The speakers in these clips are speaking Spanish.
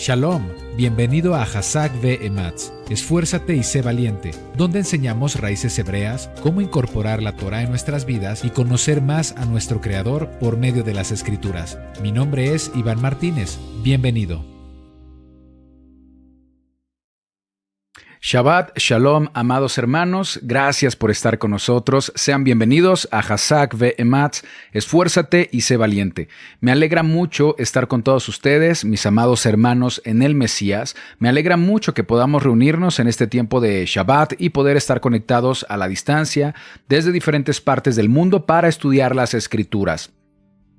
Shalom, bienvenido a Hazak ve Ematz, esfuérzate y sé valiente, donde enseñamos raíces hebreas, cómo incorporar la Torah en nuestras vidas y conocer más a nuestro Creador por medio de las Escrituras. Mi nombre es Iván Martínez, bienvenido. Shabbat Shalom, amados hermanos, gracias por estar con nosotros. Sean bienvenidos a Hazak ve Ematz, esfuérzate y sé valiente. Me alegra mucho estar con todos ustedes, mis amados hermanos en el Mesías. Me alegra mucho que podamos reunirnos en este tiempo de Shabbat y poder estar conectados a la distancia desde diferentes partes del mundo para estudiar las Escrituras.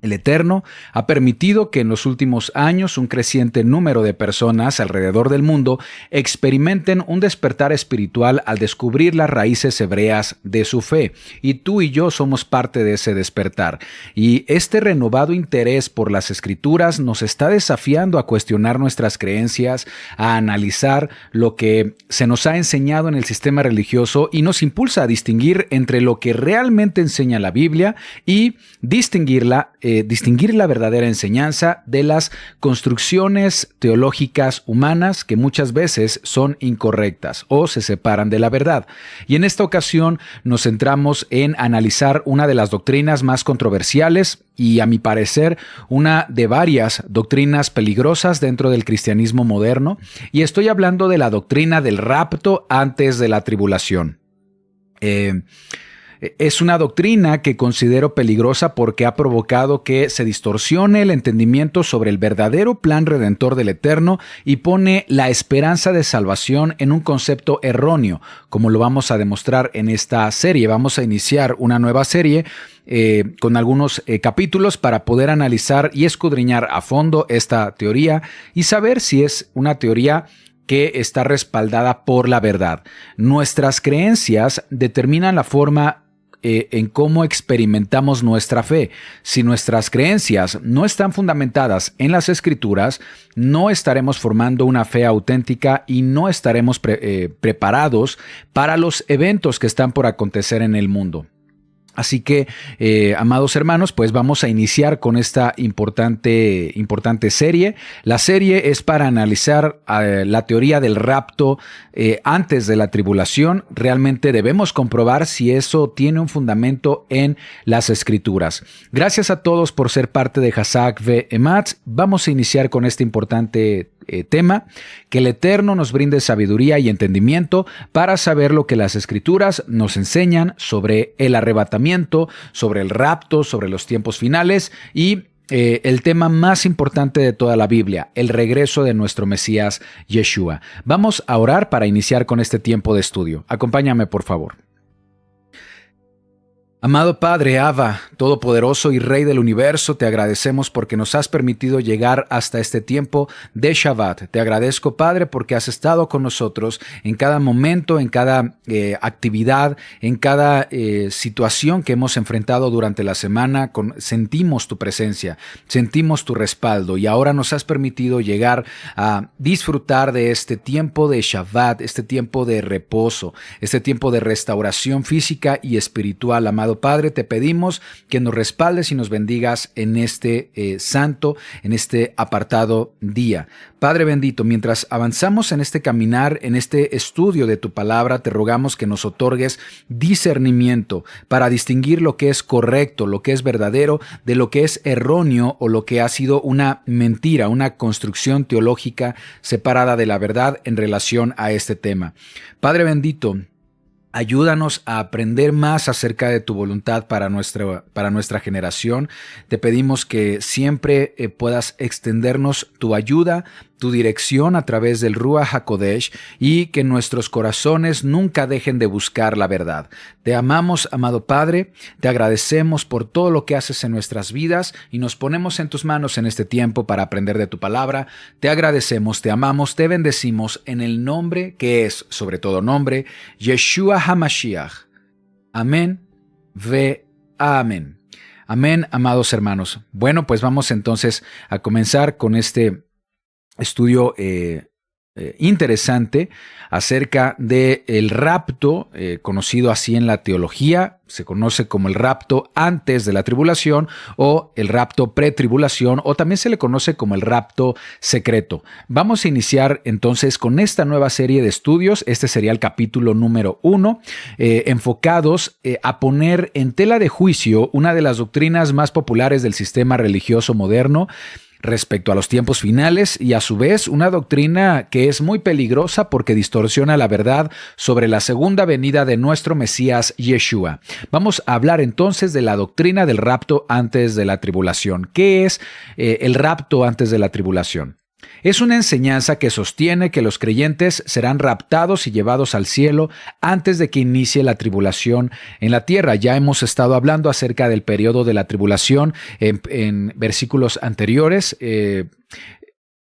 El Eterno ha permitido que en los últimos años un creciente número de personas alrededor del mundo experimenten un despertar espiritual al descubrir las raíces hebreas de su fe. Y tú y yo somos parte de ese despertar. Y este renovado interés por las Escrituras nos está desafiando a cuestionar nuestras creencias, a analizar lo que se nos ha enseñado en el sistema religioso y nos impulsa a distinguir entre lo que realmente enseña la Biblia y distinguir la verdadera enseñanza de las construcciones teológicas humanas que muchas veces son incorrectas o se separan de la verdad. Y en esta ocasión nos centramos en analizar una de las doctrinas más controversiales y, a mi parecer, una de varias doctrinas peligrosas dentro del cristianismo moderno, y estoy hablando de la doctrina del rapto antes de la tribulación. Es una doctrina que considero peligrosa porque ha provocado que se distorsione el entendimiento sobre el verdadero plan redentor del Eterno y pone la esperanza de salvación en un concepto erróneo, como lo vamos a demostrar en esta serie. Vamos a iniciar una nueva serie con algunos capítulos para poder analizar y escudriñar a fondo esta teoría y saber si es una teoría que está respaldada por la verdad. Nuestras creencias determinan la forma en cómo experimentamos nuestra fe. Si nuestras creencias no están fundamentadas en las Escrituras, no estaremos formando una fe auténtica y no estaremos preparados para los eventos que están por acontecer en el mundo. Así que, amados hermanos, pues vamos a iniciar con esta importante serie. La serie es para analizar la teoría del rapto antes de la tribulación. Realmente debemos comprobar si eso tiene un fundamento en las Escrituras. Gracias a todos por ser parte de Hazak ve Ematz. Vamos a iniciar con este importante tema, que el Eterno nos brinde sabiduría y entendimiento para saber lo que las Escrituras nos enseñan sobre el arrebatamiento, sobre el rapto, sobre los tiempos finales y el tema más importante de toda la Biblia, el regreso de nuestro Mesías Yeshua. Vamos a orar para iniciar con este tiempo de estudio. Acompáñame, por favor. Amado Padre, Abba, Todopoderoso y Rey del Universo, te agradecemos porque nos has permitido llegar hasta este tiempo de Shabbat. Te agradezco, Padre, porque has estado con nosotros en cada momento, en cada actividad, en cada situación que hemos enfrentado durante la semana. Sentimos tu presencia, sentimos tu respaldo y ahora nos has permitido llegar a disfrutar de este tiempo de Shabbat, este tiempo de reposo, este tiempo de restauración física y espiritual. Amado Padre, te pedimos que nos respaldes y nos bendigas en este santo, en este apartado día. Padre bendito, mientras avanzamos en este caminar, en este estudio de tu palabra, te rogamos que nos otorgues discernimiento para distinguir lo que es correcto, lo que es verdadero, de lo que es erróneo o lo que ha sido una mentira, una construcción teológica separada de la verdad en relación a este tema. Padre bendito, ayúdanos a aprender más acerca de tu voluntad para nuestra generación. Te pedimos que siempre puedas extendernos tu ayuda, tu dirección a través del Ruach HaKodesh y que nuestros corazones nunca dejen de buscar la verdad. Te amamos, amado Padre, te agradecemos por todo lo que haces en nuestras vidas y nos ponemos en tus manos en este tiempo para aprender de tu palabra. Te agradecemos, te amamos, te bendecimos en el nombre que es sobre todo nombre, Yeshua HaMashiach. Amén ve amén. Amén, amados hermanos. Bueno, pues vamos entonces a comenzar con este estudio interesante acerca del rapto, conocido así en la teología. Se conoce como el rapto antes de la tribulación o el rapto pretribulación, o también se le conoce como el rapto secreto. Vamos a iniciar entonces con esta nueva serie de estudios. Este sería el capítulo número 1, enfocados a poner en tela de juicio una de las doctrinas más populares del sistema religioso moderno respecto a los tiempos finales, y a su vez una doctrina que es muy peligrosa porque distorsiona la verdad sobre la segunda venida de nuestro Mesías Yeshua. Vamos a hablar entonces de la doctrina del rapto antes de la tribulación. ¿Qué es el rapto antes de la tribulación? Es una enseñanza que sostiene que los creyentes serán raptados y llevados al cielo antes de que inicie la tribulación en la tierra. Ya hemos estado hablando acerca del periodo de la tribulación en versículos anteriores.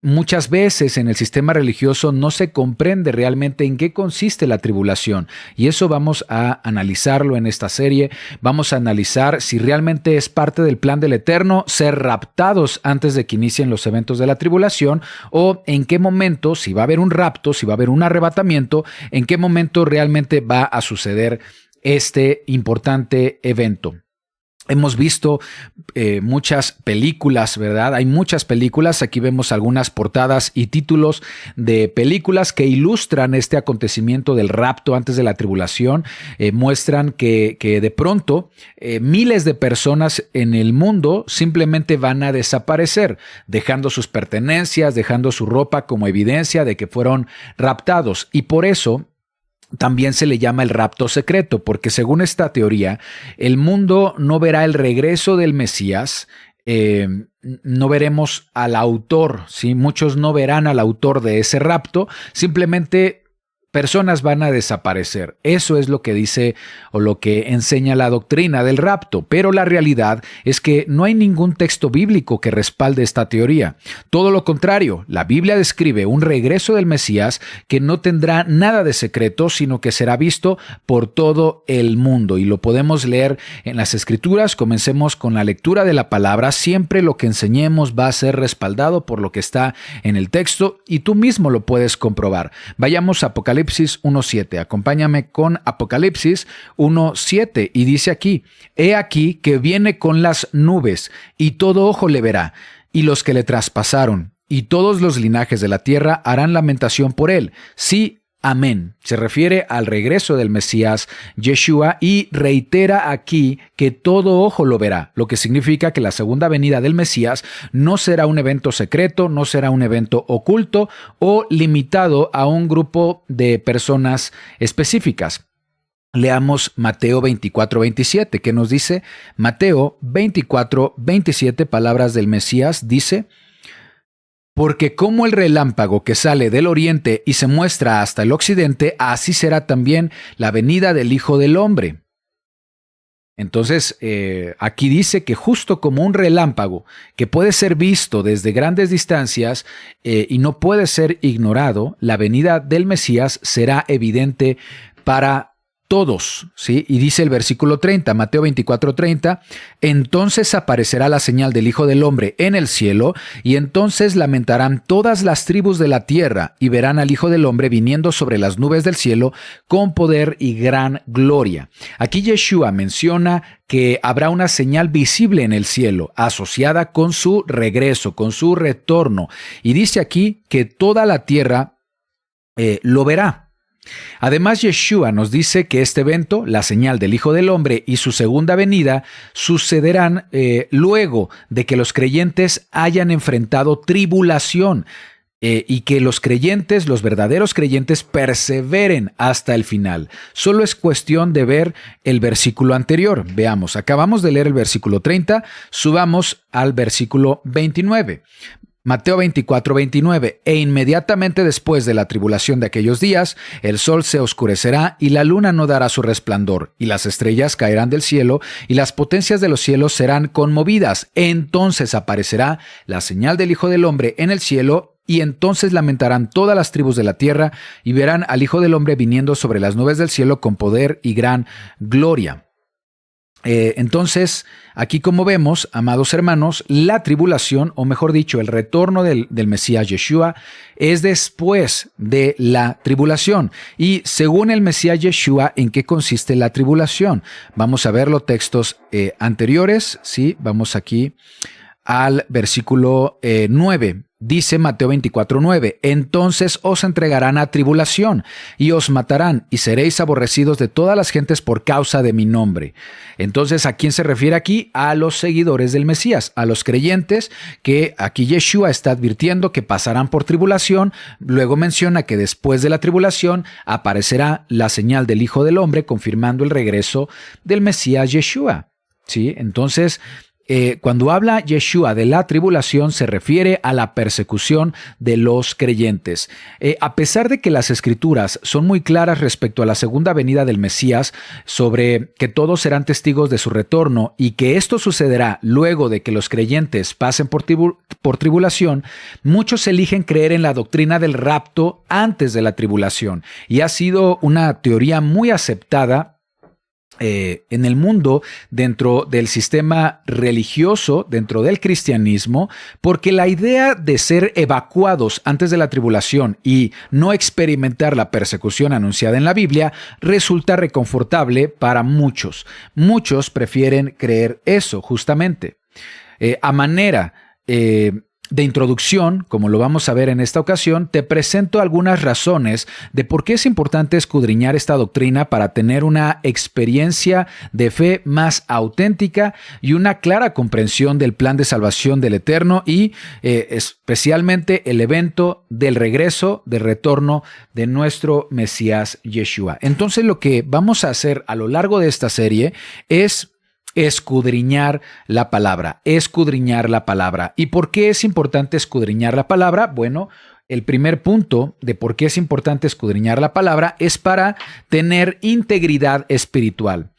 Muchas veces en el sistema religioso no se comprende realmente en qué consiste la tribulación, y eso vamos a analizarlo en esta serie. Vamos a analizar si realmente es parte del plan del Eterno ser raptados antes de que inicien los eventos de la tribulación, o en qué momento, si va a haber un rapto, si va a haber un arrebatamiento, en qué momento realmente va a suceder este importante evento. Hemos visto muchas películas, ¿verdad? Hay muchas películas. Aquí vemos algunas portadas y títulos de películas que ilustran este acontecimiento del rapto antes de la tribulación. Muestran que de pronto miles de personas en el mundo simplemente van a desaparecer, dejando sus pertenencias, dejando su ropa como evidencia de que fueron raptados. Y por eso también se le llama el rapto secreto, porque según esta teoría, el mundo no verá el regreso del Mesías, no veremos al autor, ¿sí? Muchos no verán al autor de ese rapto, simplemente personas van a desaparecer. Eso es lo que dice o lo que enseña la doctrina del rapto, pero la realidad es que no hay ningún texto bíblico que respalde esta teoría. Todo lo contrario, la Biblia describe un regreso del Mesías que no tendrá nada de secreto, sino que será visto por todo el mundo, y lo podemos leer en las Escrituras. Comencemos con la lectura de la palabra. Siempre lo que enseñemos va a ser respaldado por lo que está en el texto, y tú mismo lo puedes comprobar. Vayamos a Apocalipsis 1:7. Acompáñame con Apocalipsis 1:7, y dice aquí: He aquí que viene con las nubes, y todo ojo le verá, y los que le traspasaron, y todos los linajes de la tierra harán lamentación por él. Sí, amén. Se refiere al regreso del Mesías Yeshua, y reitera aquí que todo ojo lo verá, lo que significa que la segunda venida del Mesías no será un evento secreto, no será un evento oculto o limitado a un grupo de personas específicas. Leamos Mateo 24:27, que nos dice Mateo 24:27, palabras del Mesías, dice: Porque como el relámpago que sale del oriente y se muestra hasta el occidente, así será también la venida del Hijo del Hombre. Entonces, aquí dice que justo como un relámpago que puede ser visto desde grandes distancias y no puede ser ignorado, la venida del Mesías será evidente para todos, ¿sí? Y dice el versículo 30, Mateo 24:30, entonces aparecerá la señal del Hijo del Hombre en el cielo, y entonces lamentarán todas las tribus de la tierra, y verán al Hijo del Hombre viniendo sobre las nubes del cielo con poder y gran gloria. Aquí Yeshua menciona que habrá una señal visible en el cielo, asociada con su regreso, con su retorno, y dice aquí que toda la tierra lo verá. Además, Yeshua nos dice que este evento, la señal del Hijo del Hombre y su segunda venida, sucederán luego de que los creyentes hayan enfrentado tribulación y que los creyentes, los verdaderos creyentes, perseveren hasta el final. Solo es cuestión de ver el versículo anterior. Veamos, acabamos de leer el versículo 30, subamos al versículo 29. Mateo 24:29, e inmediatamente después de la tribulación de aquellos días, el sol se oscurecerá y la luna no dará su resplandor, y las estrellas caerán del cielo, y las potencias de los cielos serán conmovidas. Entonces aparecerá la señal del Hijo del Hombre en el cielo, y entonces lamentarán todas las tribus de la tierra, y verán al Hijo del Hombre viniendo sobre las nubes del cielo con poder y gran gloria. Entonces, aquí como vemos, amados hermanos, la tribulación, o mejor dicho, el retorno del Mesías Yeshua, es después de la tribulación. Y según el Mesías Yeshua, ¿en qué consiste la tribulación? Vamos a ver los textos anteriores, ¿sí? Vamos aquí al versículo 9. Dice Mateo 24:9, entonces os entregarán a tribulación y os matarán y seréis aborrecidos de todas las gentes por causa de mi nombre. Entonces, ¿a quién se refiere aquí? A los seguidores del Mesías, a los creyentes que aquí Yeshua está advirtiendo que pasarán por tribulación. Luego menciona que después de la tribulación aparecerá la señal del Hijo del Hombre, confirmando el regreso del Mesías Yeshua. ¿Sí? Entonces, cuando habla Yeshua de la tribulación, se refiere a la persecución de los creyentes. A pesar de que las Escrituras son muy claras respecto a la segunda venida del Mesías, sobre que todos serán testigos de su retorno y que esto sucederá luego de que los creyentes pasen por tribulación, muchos eligen creer en la doctrina del rapto antes de la tribulación, y ha sido una teoría muy aceptada en el mundo, dentro del sistema religioso, dentro del cristianismo, porque la idea de ser evacuados antes de la tribulación y no experimentar la persecución anunciada en la Biblia resulta reconfortable para muchos. Muchos prefieren creer eso, justamente. A manera de introducción, como lo vamos a ver en esta ocasión, te presento algunas razones de por qué es importante escudriñar esta doctrina para tener una experiencia de fe más auténtica y una clara comprensión del plan de salvación del Eterno y especialmente el evento del regreso, del retorno de nuestro Mesías Yeshua. Entonces, lo que vamos a hacer a lo largo de esta serie es escudriñar la palabra, escudriñar la palabra. ¿Y por qué es importante escudriñar la palabra? Bueno, el primer punto de por qué es importante escudriñar la palabra es para tener integridad espiritual.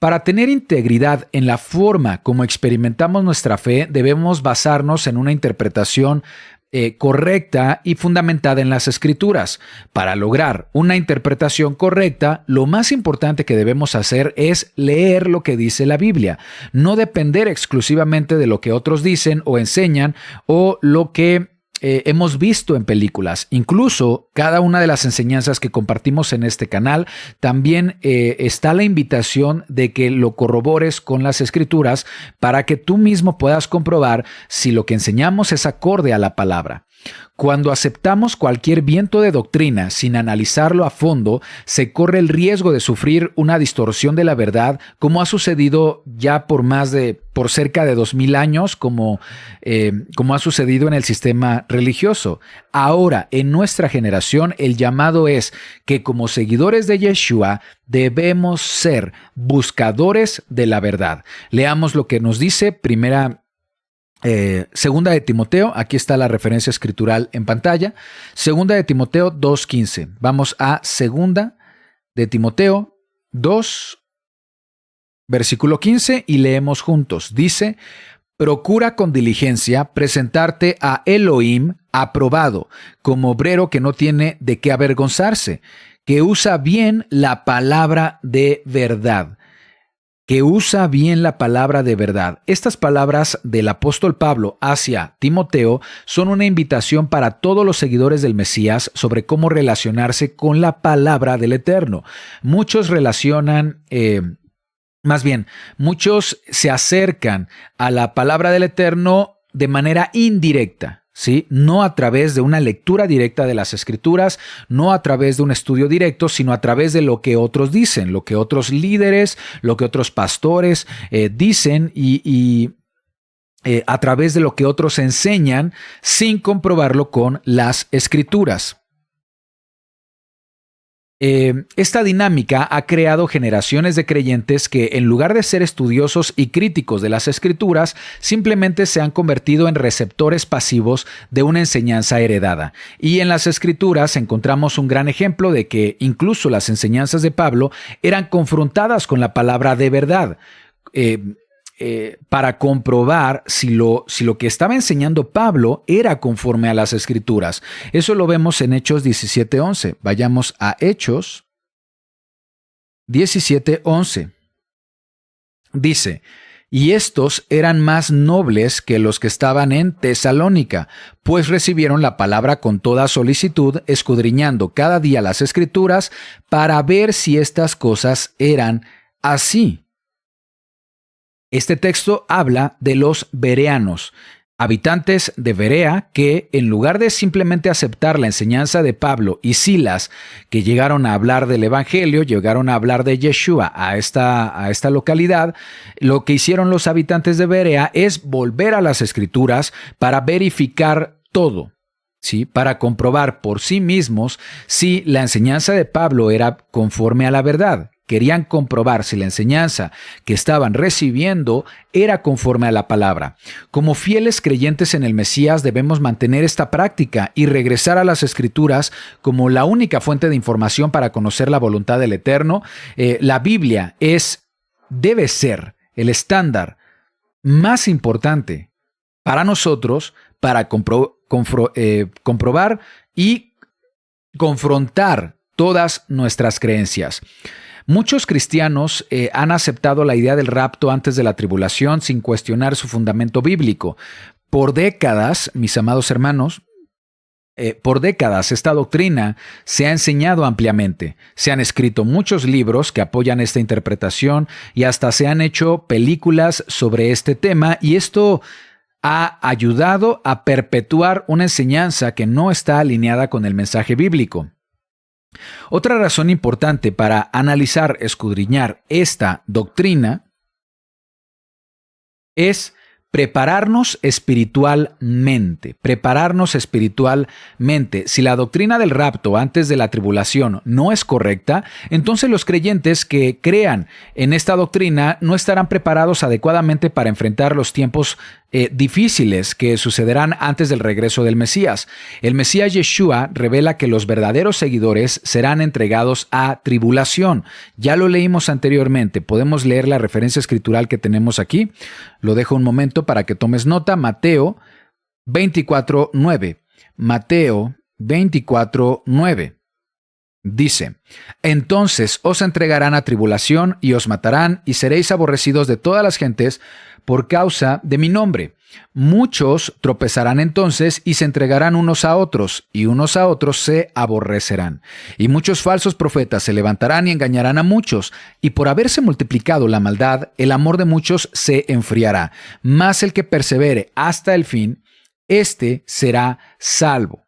Para tener integridad en la forma como experimentamos nuestra fe, debemos basarnos en una interpretación correcta y fundamentada en las Escrituras. Para lograr una interpretación correcta, lo más importante que debemos hacer es leer lo que dice la Biblia, no depender exclusivamente de lo que otros dicen o enseñan o lo que hemos visto en películas. Incluso cada una de las enseñanzas que compartimos en este canal, también está la invitación de que lo corrobores con las Escrituras para que tú mismo puedas comprobar si lo que enseñamos es acorde a la palabra. Cuando aceptamos cualquier viento de doctrina sin analizarlo a fondo, se corre el riesgo de sufrir una distorsión de la verdad, como ha sucedido ya por cerca de 2000 años, como ha sucedido en el sistema religioso. Ahora, en nuestra generación, el llamado es que como seguidores de Yeshua debemos ser buscadores de la verdad. Leamos lo que nos dice Segunda de Timoteo, aquí está la referencia escritural en pantalla, Segunda de Timoteo 2:15. Vamos a Segunda de Timoteo 2, versículo 15 y leemos juntos. Dice, procura con diligencia presentarte a Elohim aprobado, como obrero que no tiene de qué avergonzarse, que usa bien la palabra de verdad. Que usa bien la palabra de verdad. Estas palabras del apóstol Pablo hacia Timoteo son una invitación para todos los seguidores del Mesías sobre cómo relacionarse con la palabra del Eterno. Muchos muchos se acercan a la palabra del Eterno de manera indirecta. ¿Sí? No a través de una lectura directa de las Escrituras, no a través de un estudio directo, sino a través de lo que otros dicen, lo que otros líderes, lo que otros pastores dicen y a través de lo que otros enseñan sin comprobarlo con las Escrituras. Esta dinámica ha creado generaciones de creyentes que, en lugar de ser estudiosos y críticos de las Escrituras, simplemente se han convertido en receptores pasivos de una enseñanza heredada. Y en las Escrituras encontramos un gran ejemplo de que incluso las enseñanzas de Pablo eran confrontadas con la palabra de verdad. Para comprobar si lo que estaba enseñando Pablo era conforme a las Escrituras. Eso lo vemos en Hechos 17:11. Vayamos a Hechos 17:11. Dice, y estos eran más nobles que los que estaban en Tesalónica, pues recibieron la palabra con toda solicitud, escudriñando cada día las Escrituras para ver si estas cosas eran así. Este texto habla de los bereanos, habitantes de Berea que, en lugar de simplemente aceptar la enseñanza de Pablo y Silas, que llegaron a hablar del Evangelio, llegaron a hablar de Yeshua a esta localidad, lo que hicieron los habitantes de Berea es volver a las Escrituras para verificar todo, ¿sí? Para comprobar por sí mismos si la enseñanza de Pablo era conforme a la verdad. Querían comprobar si la enseñanza que estaban recibiendo era conforme a la palabra. Como fieles creyentes en el Mesías debemos mantener esta práctica y regresar a las Escrituras como la única fuente de información para conocer la voluntad del Eterno. La Biblia debe ser el estándar más importante para nosotros para comprobar y confrontar todas nuestras creencias. Muchos cristianos han aceptado la idea del rapto antes de la tribulación sin cuestionar su fundamento bíblico. Por décadas, mis amados hermanos, esta doctrina se ha enseñado ampliamente. Se han escrito muchos libros que apoyan esta interpretación y hasta se han hecho películas sobre este tema, y esto ha ayudado a perpetuar una enseñanza que no está alineada con el mensaje bíblico. Otra razón importante para analizar, escudriñar esta doctrina es prepararnos espiritualmente. Si la doctrina del rapto antes de la tribulación no es correcta, entonces los creyentes que crean en esta doctrina no estarán preparados adecuadamente para enfrentar los tiempos difíciles que sucederán antes del regreso del Mesías. El Mesías Yeshua revela que los verdaderos seguidores serán entregados a tribulación. Ya lo leímos anteriormente. Podemos leer la referencia escritural que tenemos aquí. Lo dejo un momento para que tomes nota. Mateo 24:9. Mateo 24:9. Dice, entonces os entregarán a tribulación y os matarán y seréis aborrecidos de todas las gentes por causa de mi nombre. Muchos tropezarán entonces y se entregarán unos a otros, y unos a otros se aborrecerán. Y muchos falsos profetas se levantarán y engañarán a muchos, y por haberse multiplicado la maldad, el amor de muchos se enfriará. Mas el que persevere hasta el fin, éste será salvo.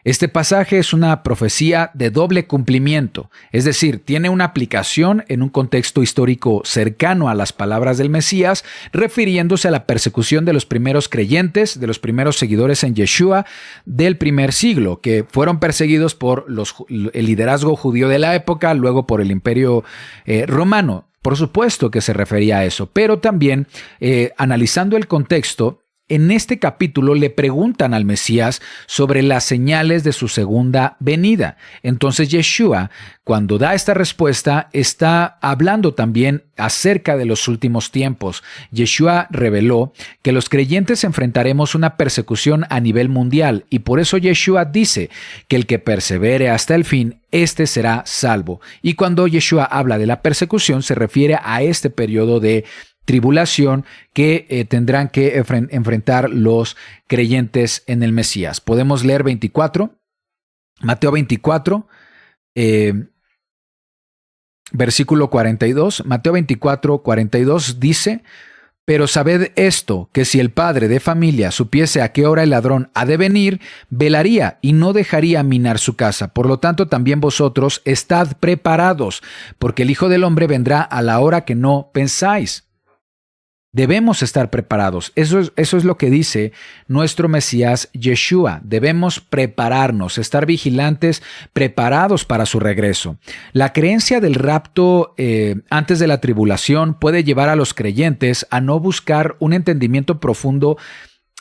Este pasaje es una profecía de doble cumplimiento, es decir, tiene una aplicación en un contexto histórico cercano a las palabras del Mesías, refiriéndose a la persecución de los primeros creyentes, de los primeros seguidores en Yeshua del primer siglo, que fueron perseguidos por el liderazgo judío de la época, luego por el Imperio Romano. Por supuesto que se refería a eso, pero también analizando el contexto, en este capítulo le preguntan al Mesías sobre las señales de su segunda venida. Entonces Yeshua, cuando da esta respuesta, está hablando también acerca de los últimos tiempos. Yeshua reveló que los creyentes enfrentaremos una persecución a nivel mundial, y por eso Yeshua dice que el que persevere hasta el fin, este será salvo. Y cuando Yeshua habla de la persecución, se refiere a este periodo de tribulación que tendrán que enfrentar los creyentes en el Mesías. Podemos leer Mateo 24, versículo 42. Mateo 24, 42 dice, pero sabed esto, que si el padre de familia supiese a qué hora el ladrón ha de venir, velaría y no dejaría minar su casa. Por lo tanto, también vosotros estad preparados, porque el Hijo del Hombre vendrá a la hora que no pensáis. Debemos estar preparados. Eso es lo que dice nuestro Mesías Yeshua. Debemos prepararnos, estar vigilantes, preparados para su regreso. La creencia del rapto antes de la tribulación puede llevar a los creyentes a no buscar un entendimiento profundo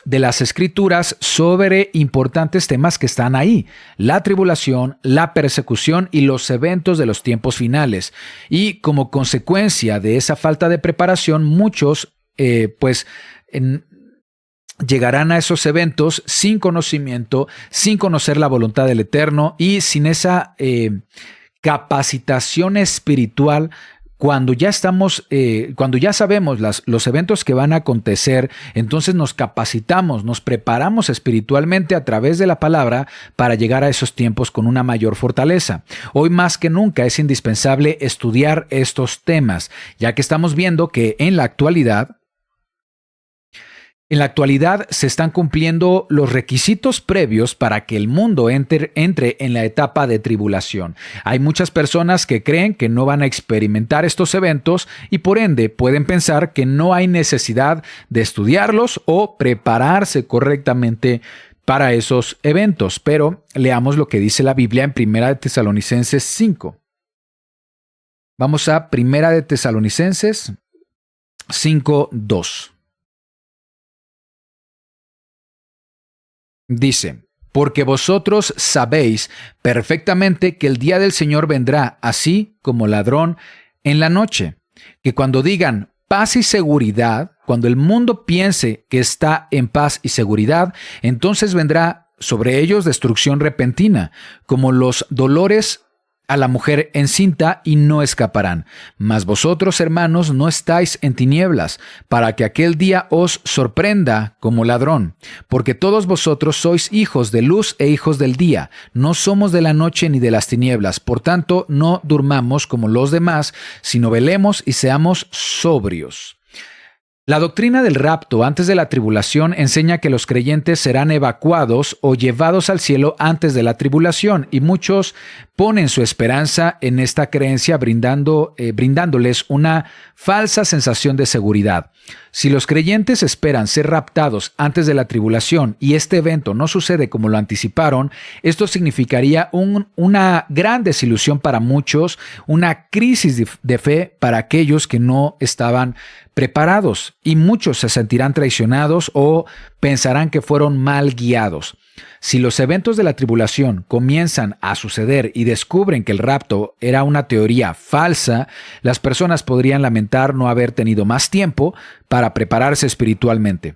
de las Escrituras sobre importantes temas que están ahí: la tribulación, la persecución y los eventos de los tiempos finales. Y como consecuencia de esa falta de preparación, muchos llegarán a esos eventos sin conocimiento, sin conocer la voluntad del Eterno y sin esa capacitación espiritual cuando ya sabemos los eventos que van a acontecer, entonces nos capacitamos, nos preparamos espiritualmente a través de la palabra para llegar a esos tiempos con una mayor fortaleza. Hoy más que nunca es indispensable estudiar estos temas, ya que estamos viendo que en la actualidad se están cumpliendo los requisitos previos para que el mundo entre en la etapa de tribulación. Hay muchas personas que creen que no van a experimentar estos eventos y por ende pueden pensar que no hay necesidad de estudiarlos o prepararse correctamente para esos eventos. Pero leamos lo que dice la Biblia en 1 Tesalonicenses 5. Vamos a 1 Tesalonicenses 5:2. Dice, porque vosotros sabéis perfectamente que el día del Señor vendrá así como ladrón en la noche, que cuando digan paz y seguridad, cuando el mundo piense que está en paz y seguridad, entonces vendrá sobre ellos destrucción repentina, como los dolores a la mujer encinta y no escaparán. Mas vosotros, hermanos, no estáis en tinieblas, para que aquel día os sorprenda como ladrón. Porque todos vosotros sois hijos de luz e hijos del día. No somos de la noche ni de las tinieblas. Por tanto, no durmamos como los demás, sino velemos y seamos sobrios. La doctrina del rapto antes de la tribulación enseña que los creyentes serán evacuados o llevados al cielo antes de la tribulación, y muchos ponen su esperanza en esta creencia brindándoles una falsa sensación de seguridad. Si los creyentes esperan ser raptados antes de la tribulación y este evento no sucede como lo anticiparon, esto significaría una gran desilusión para muchos, una crisis de fe para aquellos que no estaban preparados, y muchos se sentirán traicionados o pensarán que fueron mal guiados. Si los eventos de la tribulación comienzan a suceder y descubren que el rapto era una teoría falsa, las personas podrían lamentar no haber tenido más tiempo para prepararse espiritualmente.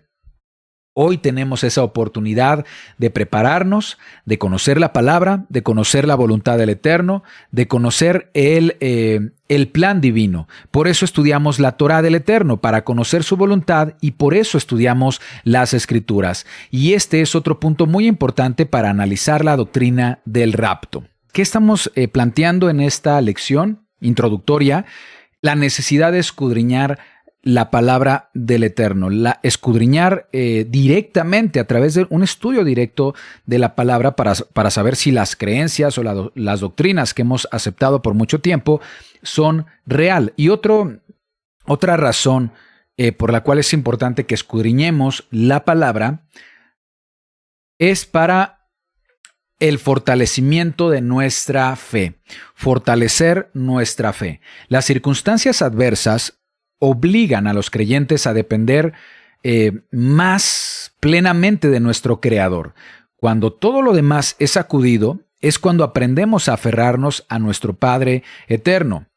Hoy tenemos esa oportunidad de prepararnos, de conocer la palabra, de conocer la voluntad del Eterno, de conocer el plan divino. Por eso estudiamos la Torá del Eterno, para conocer su voluntad, y por eso estudiamos las Escrituras. Y este es otro punto muy importante para analizar la doctrina del rapto. ¿Qué estamos planteando en esta lección introductoria? La necesidad de escudriñar la palabra del Eterno, escudriñar directamente a través de un estudio directo de la palabra para saber si las creencias o las doctrinas que hemos aceptado por mucho tiempo son real. Y otra razón por la cual es importante que escudriñemos la palabra es para el fortalecimiento de nuestra fe, fortalecer nuestra fe. Las circunstancias adversas obligan a los creyentes a depender más plenamente de nuestro Creador. Cuando todo lo demás es sacudido, es cuando aprendemos a aferrarnos a nuestro Padre eterno.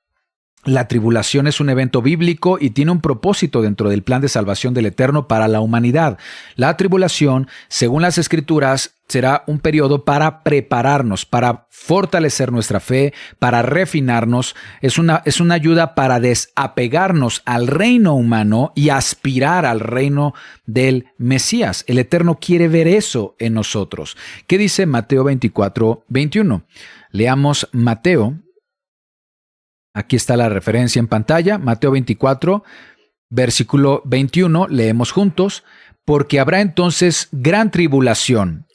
La tribulación es un evento bíblico y tiene un propósito dentro del plan de salvación del Eterno para la humanidad. La tribulación, según las Escrituras, será un periodo para prepararnos, para fortalecer nuestra fe, para refinarnos. Es una ayuda para desapegarnos al reino humano y aspirar al reino del Mesías. El Eterno quiere ver eso en nosotros. ¿Qué dice Mateo 24:21? Leamos Mateo. Aquí está la referencia en pantalla, Mateo 24, versículo 21, leemos juntos, porque habrá entonces gran tribulación,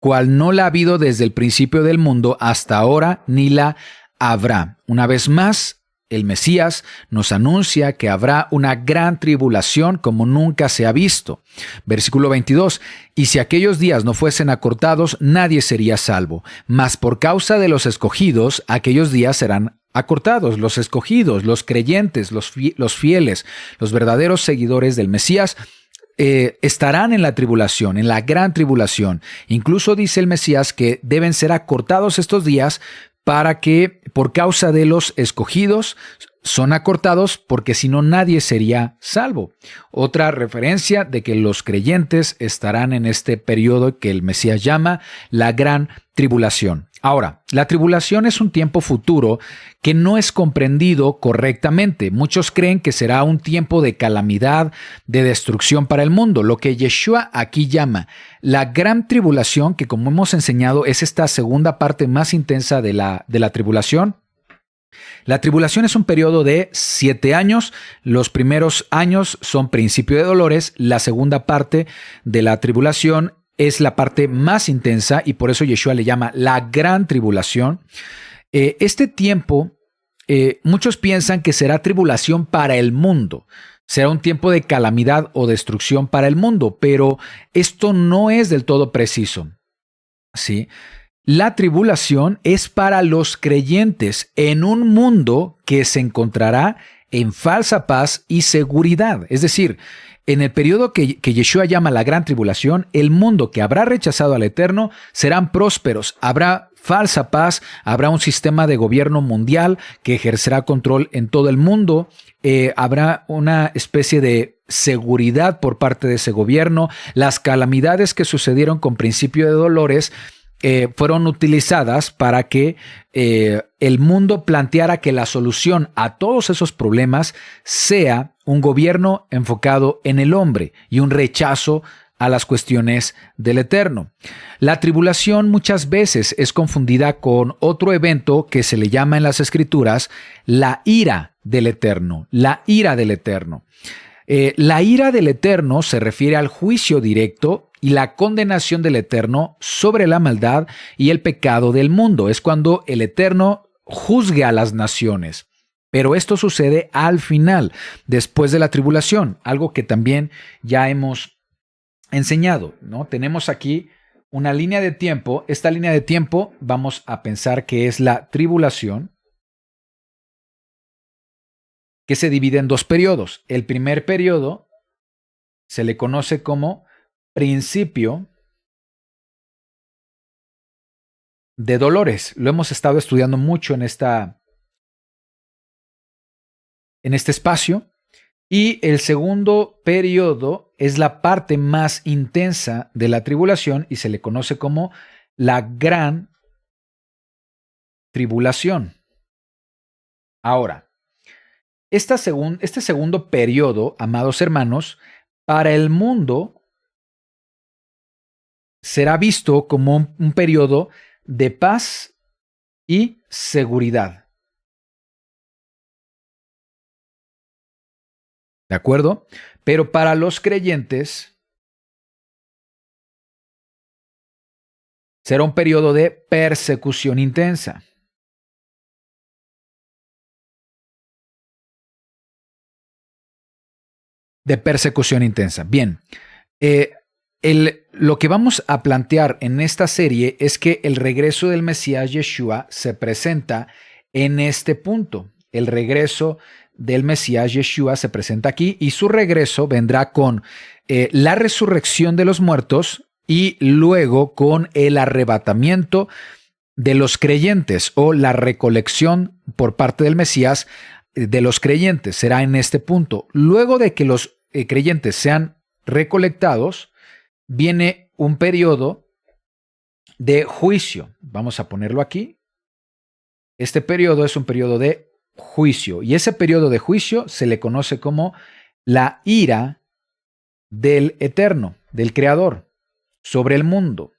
cual no la ha habido desde el principio del mundo hasta ahora, ni la habrá. Una vez más, el Mesías nos anuncia que habrá una gran tribulación como nunca se ha visto. Versículo 22, y si aquellos días no fuesen acortados, nadie sería salvo, mas por causa de los escogidos, aquellos días serán acortados. Los escogidos, los creyentes, los fieles, los verdaderos seguidores del Mesías estarán en la tribulación, en la gran tribulación. Incluso dice el Mesías que deben ser acortados estos días para que, por causa de los escogidos, son acortados porque si no nadie sería salvo. Otra referencia de que los creyentes estarán en este periodo que el Mesías llama la gran tribulación. Ahora, la tribulación es un tiempo futuro que no es comprendido correctamente. Muchos creen que será un tiempo de calamidad, de destrucción para el mundo. Lo que Yeshua aquí llama la gran tribulación, que como hemos enseñado es esta segunda parte más intensa de la tribulación. La tribulación es un periodo de 7 años. Los primeros años son principio de dolores. La segunda parte de la tribulación es la parte más intensa y por eso Yeshua le llama la gran tribulación. Este tiempo, muchos piensan que será tribulación para el mundo. Será un tiempo de calamidad o destrucción para el mundo, pero esto no es del todo preciso. ¿Sí? La tribulación es para los creyentes en un mundo que se encontrará en falsa paz y seguridad. Es decir, en el periodo que Yeshua llama la gran tribulación, el mundo que habrá rechazado al Eterno serán prósperos, habrá falsa paz, habrá un sistema de gobierno mundial que ejercerá control en todo el mundo, habrá una especie de seguridad por parte de ese gobierno. Las calamidades que sucedieron con principio de dolores fueron utilizadas para que el mundo planteara que la solución a todos esos problemas sea un gobierno enfocado en el hombre y un rechazo a las cuestiones del Eterno. La tribulación muchas veces es confundida con otro evento que se le llama en las Escrituras la ira del Eterno. La ira del Eterno. La ira del Eterno se refiere al juicio directo y la condenación del Eterno sobre la maldad y el pecado del mundo. Es cuando el Eterno juzgue a las naciones. Pero esto sucede al final, después de la tribulación, algo que también ya hemos enseñado, ¿no? Tenemos aquí una línea de tiempo. Esta línea de tiempo vamos a pensar que es la tribulación, que se divide en dos periodos. El primer periodo se le conoce como principio de dolores. Lo hemos estado estudiando mucho en este espacio. Y el segundo periodo es la parte más intensa de la tribulación y se le conoce como la gran tribulación. Ahora, este segundo periodo, amados hermanos, para el mundo será visto como un periodo de paz y seguridad. ¿De acuerdo? Pero para los creyentes será un periodo de persecución intensa. De persecución intensa. Bien, lo que vamos a plantear en esta serie es que el regreso del Mesías Yeshua se presenta en este punto. El regreso del Mesías Yeshua se presenta aquí y su regreso vendrá con la resurrección de los muertos y luego con el arrebatamiento de los creyentes o la recolección por parte del Mesías de los creyentes. Será en este punto. Luego de que los creyentes sean recolectados, viene un periodo de juicio. Vamos a ponerlo aquí. Este periodo es un periodo de juicio y ese periodo de juicio se le conoce como la ira del Eterno, del Creador, sobre el mundo.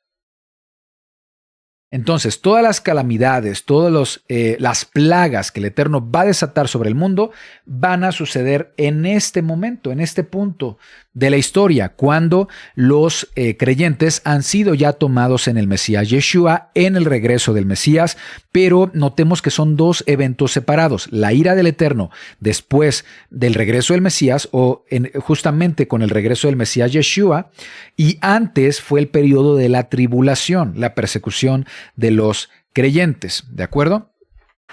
Entonces, todas las calamidades, todas las plagas que el Eterno va a desatar sobre el mundo van a suceder en este momento, en este punto de la historia, cuando los creyentes han sido ya tomados en el Mesías Yeshua, en el regreso del Mesías, pero notemos que son dos eventos separados. La ira del Eterno después del regreso del Mesías o justamente con el regreso del Mesías Yeshua, y antes fue el periodo de la tribulación, la persecución de los creyentes, ¿de acuerdo?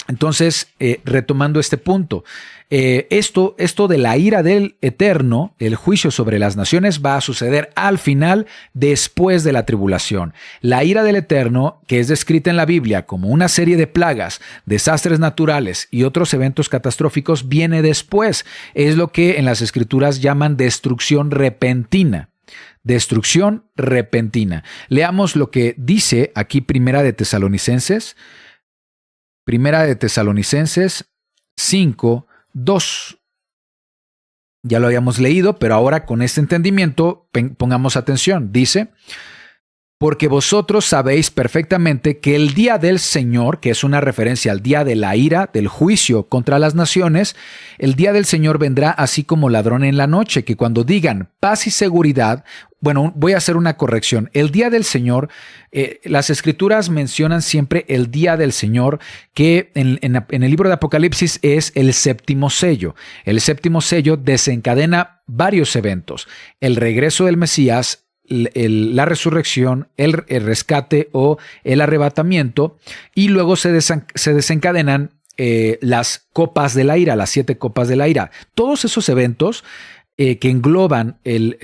Entonces, retomando este punto, esto de la ira del Eterno, el juicio sobre las naciones, va a suceder al final, después de la tribulación. La ira del Eterno, que es descrita en la Biblia como una serie de plagas, desastres naturales y otros eventos catastróficos, viene después. Es lo que en las Escrituras llaman destrucción repentina. Destrucción repentina. Leamos lo que dice aquí Primera de Tesalonicenses 5:2. Ya lo habíamos leído, pero ahora con este entendimiento pongamos atención. Dice: porque vosotros sabéis perfectamente que el día del Señor, que es una referencia al día de la ira, del juicio contra las naciones, el día del Señor vendrá así como ladrón en la noche, que cuando digan paz y seguridad, bueno, voy a hacer una corrección. El día del Señor, las Escrituras mencionan siempre el día del Señor, que en el libro de Apocalipsis es el séptimo sello. El séptimo sello desencadena varios eventos: el regreso del Mesías, la resurrección, el rescate o el arrebatamiento, y luego se desencadenan las copas de la ira, las 7 copas de la ira. Todos esos eventos que engloban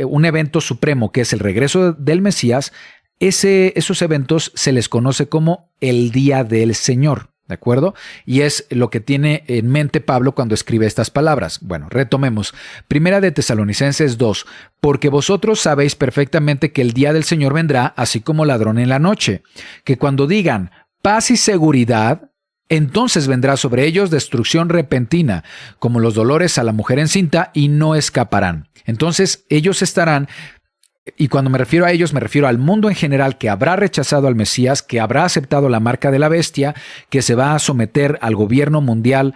un evento supremo, que es el regreso del Mesías, esos eventos se les conoce como el día del Señor. ¿De acuerdo? Y es lo que tiene en mente Pablo cuando escribe estas palabras. Bueno, retomemos. Primera de Tesalonicenses 2. Porque vosotros sabéis perfectamente que el día del Señor vendrá así como ladrón en la noche, que cuando digan paz y seguridad, entonces vendrá sobre ellos destrucción repentina, como los dolores a la mujer encinta, y no escaparán. Entonces ellos estarán... Y cuando me refiero a ellos, me refiero al mundo en general, que habrá rechazado al Mesías, que habrá aceptado la marca de la bestia, que se va a someter al gobierno mundial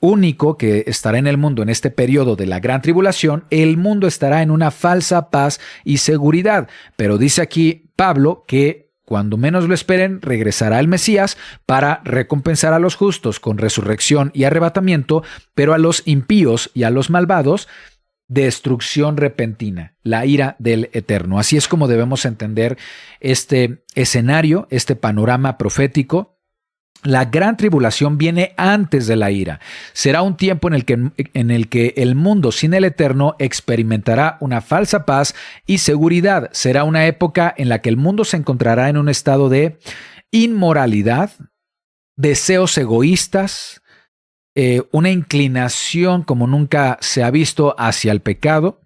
único que estará en el mundo en este periodo de la gran tribulación. El mundo estará en una falsa paz y seguridad. Pero dice aquí Pablo que cuando menos lo esperen, regresará el Mesías para recompensar a los justos con resurrección y arrebatamiento, pero a los impíos y a los malvados, destrucción repentina, la ira del Eterno. Así es como debemos entender este escenario, este panorama profético. La gran tribulación viene antes de la ira. Será un tiempo en el que el mundo sin el Eterno experimentará una falsa paz y seguridad. Será una época en la que el mundo se encontrará en un estado de inmoralidad, deseos egoístas, una inclinación como nunca se ha visto hacia el pecado.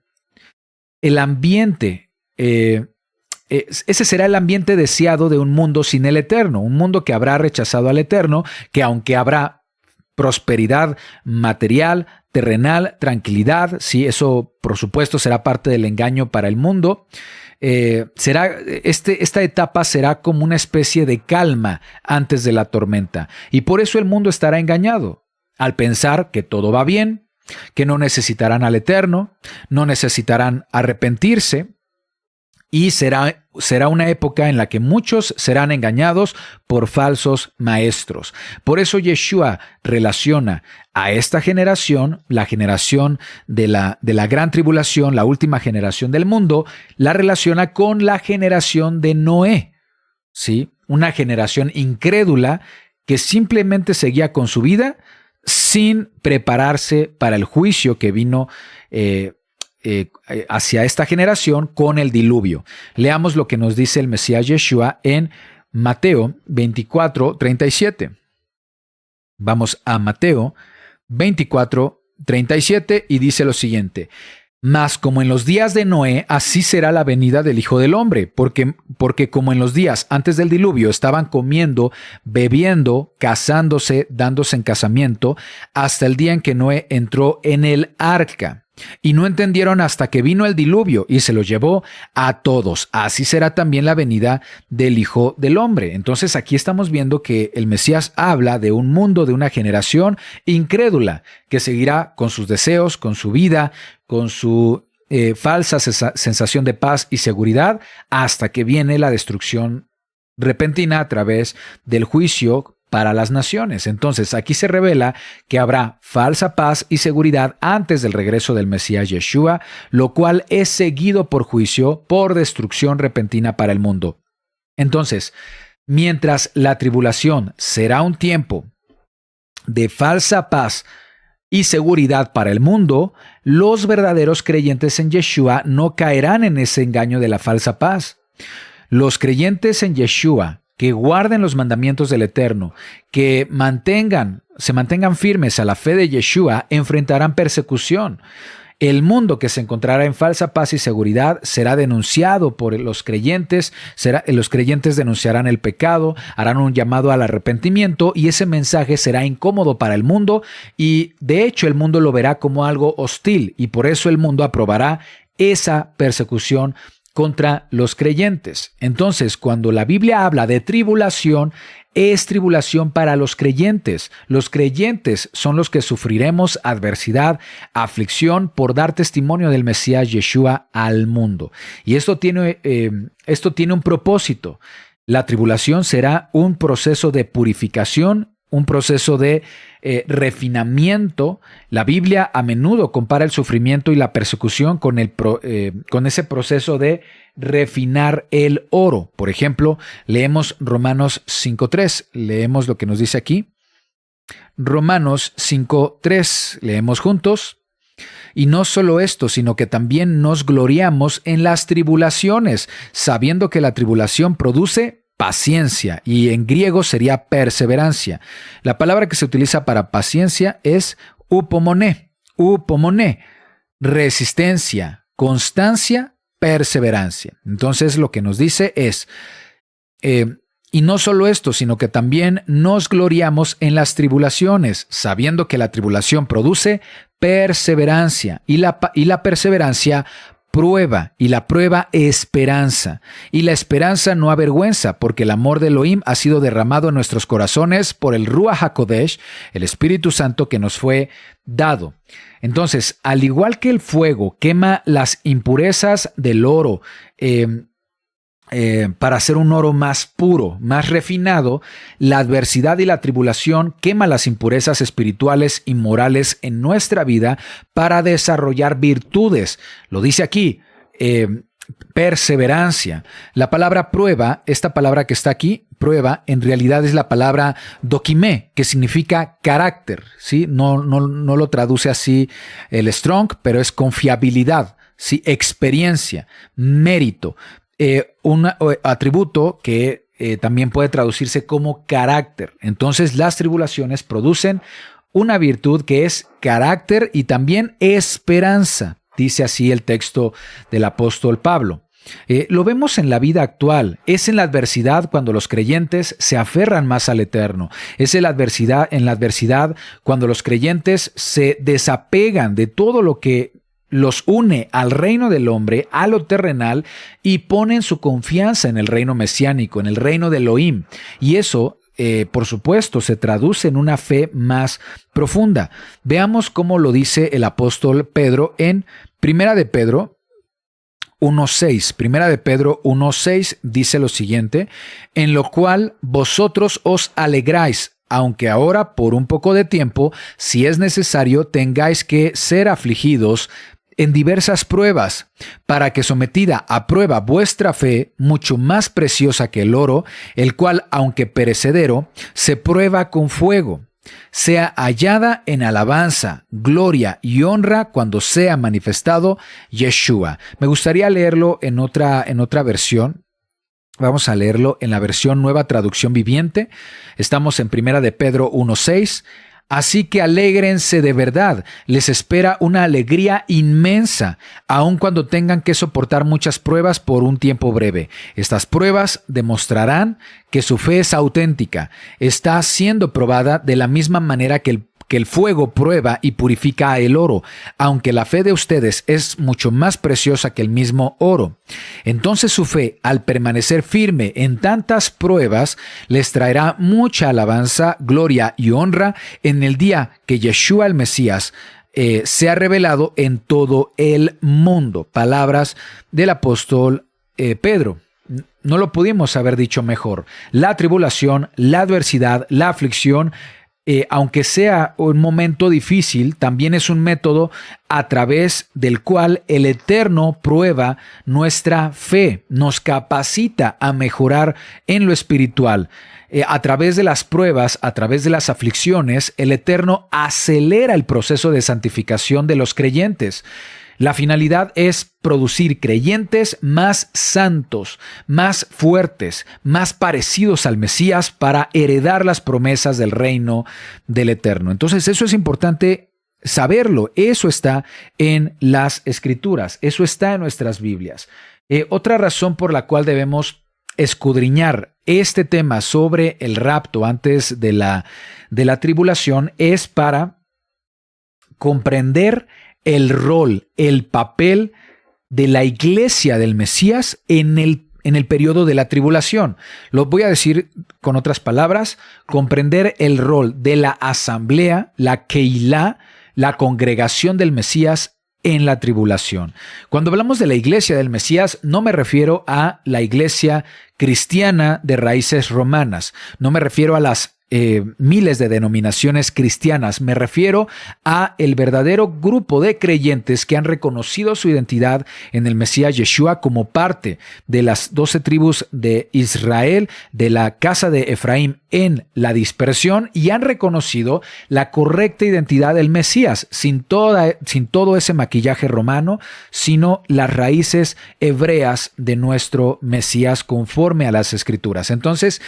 El ambiente, ese será el ambiente deseado de un mundo sin el Eterno, un mundo que habrá rechazado al Eterno, que aunque habrá prosperidad material, terrenal, tranquilidad, sí, eso por supuesto será parte del engaño para el mundo. Esta etapa será como una especie de calma antes de la tormenta, y por eso el mundo estará engañado al pensar que todo va bien, que no necesitarán al Eterno, no necesitarán arrepentirse, y será una época en la que muchos serán engañados por falsos maestros. Por eso Yeshua relaciona a esta generación, la generación de la gran tribulación, la última generación del mundo, la relaciona con la generación de Noé, ¿sí? Una generación incrédula que simplemente seguía con su vida sin prepararse para el juicio que vino hacia esta generación con el diluvio. Leamos lo que nos dice el Mesías Yeshua en Mateo 24:37. Vamos a Mateo 24:37 y dice lo siguiente: mas como en los días de Noé, así será la venida del Hijo del Hombre, porque como en los días antes del diluvio estaban comiendo, bebiendo, casándose, dándose en casamiento, hasta el día en que Noé entró en el arca. Y no entendieron hasta que vino el diluvio y se los llevó a todos. Así será también la venida del Hijo del Hombre. Entonces aquí estamos viendo que el Mesías habla de un mundo, de una generación incrédula que seguirá con sus deseos, con su vida, con su falsa sensación de paz y seguridad, hasta que viene la destrucción repentina a través del juicio para las naciones. Entonces, aquí se revela que habrá falsa paz y seguridad antes del regreso del Mesías Yeshua, lo cual es seguido por juicio, por destrucción repentina para el mundo. Entonces, mientras la tribulación será un tiempo de falsa paz y seguridad para el mundo, los verdaderos creyentes en Yeshua no caerán en ese engaño de la falsa paz. Los creyentes en Yeshua, que guarden los mandamientos del Eterno, que se mantengan firmes a la fe de Yeshua, enfrentarán persecución. El mundo que se encontrará en falsa paz y seguridad será denunciado por los creyentes. Los creyentes denunciarán el pecado, harán un llamado al arrepentimiento y ese mensaje será incómodo para el mundo y de hecho el mundo lo verá como algo hostil y por eso el mundo aprobará esa persecución contra los creyentes. Entonces, cuando la Biblia habla de tribulación, es tribulación para los creyentes. Los creyentes son los que sufriremos adversidad, aflicción por dar testimonio del Mesías Yeshua al mundo. Y esto tiene un propósito. La tribulación será un proceso de purificación, un proceso de refinamiento. La Biblia a menudo compara el sufrimiento y la persecución con ese proceso de refinar el oro. Por ejemplo, leemos Romanos 5.3. Leemos lo que nos dice aquí. Romanos 5.3. Leemos juntos. Y no solo esto, sino que también nos gloriamos en las tribulaciones, sabiendo que la tribulación produce paciencia, y en griego sería perseverancia. La palabra que se utiliza para paciencia es upomoné, resistencia, constancia, perseverancia. Entonces lo que nos dice es, y no solo esto, sino que también nos gloriamos en las tribulaciones, sabiendo que la tribulación produce perseverancia, y la perseverancia prueba, y la prueba esperanza, y la esperanza no avergüenza, porque el amor de Elohim ha sido derramado en nuestros corazones por el Ruach HaKodesh, el Espíritu Santo que nos fue dado. Entonces, al igual que el fuego quema las impurezas del oro, para hacer un oro más puro, más refinado, la adversidad y la tribulación quema las impurezas espirituales y morales en nuestra vida para desarrollar virtudes. Lo dice aquí, perseverancia. La palabra prueba, esta palabra que está aquí, prueba, en realidad es la palabra dokimé, que significa carácter, ¿sí? No lo traduce así el Strong, pero es confiabilidad, ¿sí? Experiencia, mérito. Un atributo que también puede traducirse como carácter. Entonces las tribulaciones producen una virtud que es carácter y también esperanza. Dice así el texto del apóstol Pablo. Lo vemos en la vida actual. Es en la adversidad cuando los creyentes se aferran más al Eterno. Es en la adversidad cuando los creyentes se desapegan de todo lo que los une al reino del hombre, a lo terrenal, y ponen su confianza en el reino mesiánico, en el reino de Elohim. Y eso, por supuesto, se traduce en una fe más profunda. Veamos cómo lo dice el apóstol Pedro en Primera de Pedro 1.6. Primera de Pedro 1.6 dice lo siguiente: en lo cual vosotros os alegráis, aunque ahora por un poco de tiempo, si es necesario, tengáis que ser afligidos en diversas pruebas, para que sometida a prueba vuestra fe, mucho más preciosa que el oro, el cual, aunque perecedero, se prueba con fuego, sea hallada en alabanza, gloria y honra cuando sea manifestado Yeshua. Me gustaría leerlo en otra versión. Vamos a leerlo en la versión Nueva Traducción Viviente. Estamos en Primera de Pedro 1.6. Así que alégrense de verdad, les espera una alegría inmensa, aun cuando tengan que soportar muchas pruebas por un tiempo breve. Estas pruebas demostrarán que su fe es auténtica, está siendo probada de la misma manera que el fuego prueba y purifica el oro, aunque la fe de ustedes es mucho más preciosa que el mismo oro. Entonces su fe, al permanecer firme en tantas pruebas, les traerá mucha alabanza, gloria y honra en el día que Yeshua el Mesías sea revelado en todo el mundo. Palabras del apóstol Pedro. No lo pudimos haber dicho mejor. La tribulación, la adversidad, la aflicción aunque sea un momento difícil, también es un método a través del cual el Eterno prueba nuestra fe, nos capacita a mejorar en lo espiritual. A través de las pruebas, a través de las aflicciones, el Eterno acelera el proceso de santificación de los creyentes. La finalidad es producir creyentes más santos, más fuertes, más parecidos al Mesías para heredar las promesas del reino del Eterno. Entonces, eso es importante saberlo. Eso está en las Escrituras. Eso está en nuestras Biblias. Otra razón por la cual debemos escudriñar este tema sobre el rapto antes de la tribulación es para comprender el rol, el papel de la iglesia del Mesías en el periodo de la tribulación. Lo voy a decir con otras palabras: comprender el rol de la asamblea, la Keilah, la congregación del Mesías en la tribulación. Cuando hablamos de la iglesia del Mesías, no me refiero a la iglesia cristiana de raíces romanas, no me refiero a las miles de denominaciones cristianas, me refiero a el verdadero grupo de creyentes que han reconocido su identidad en el Mesías Yeshua como parte de las 12 tribus de Israel, de la casa de Efraín en la dispersión, y han reconocido la correcta identidad del Mesías, sin todo ese maquillaje romano, sino las raíces hebreas de nuestro Mesías conforme a las Escrituras. Entonces,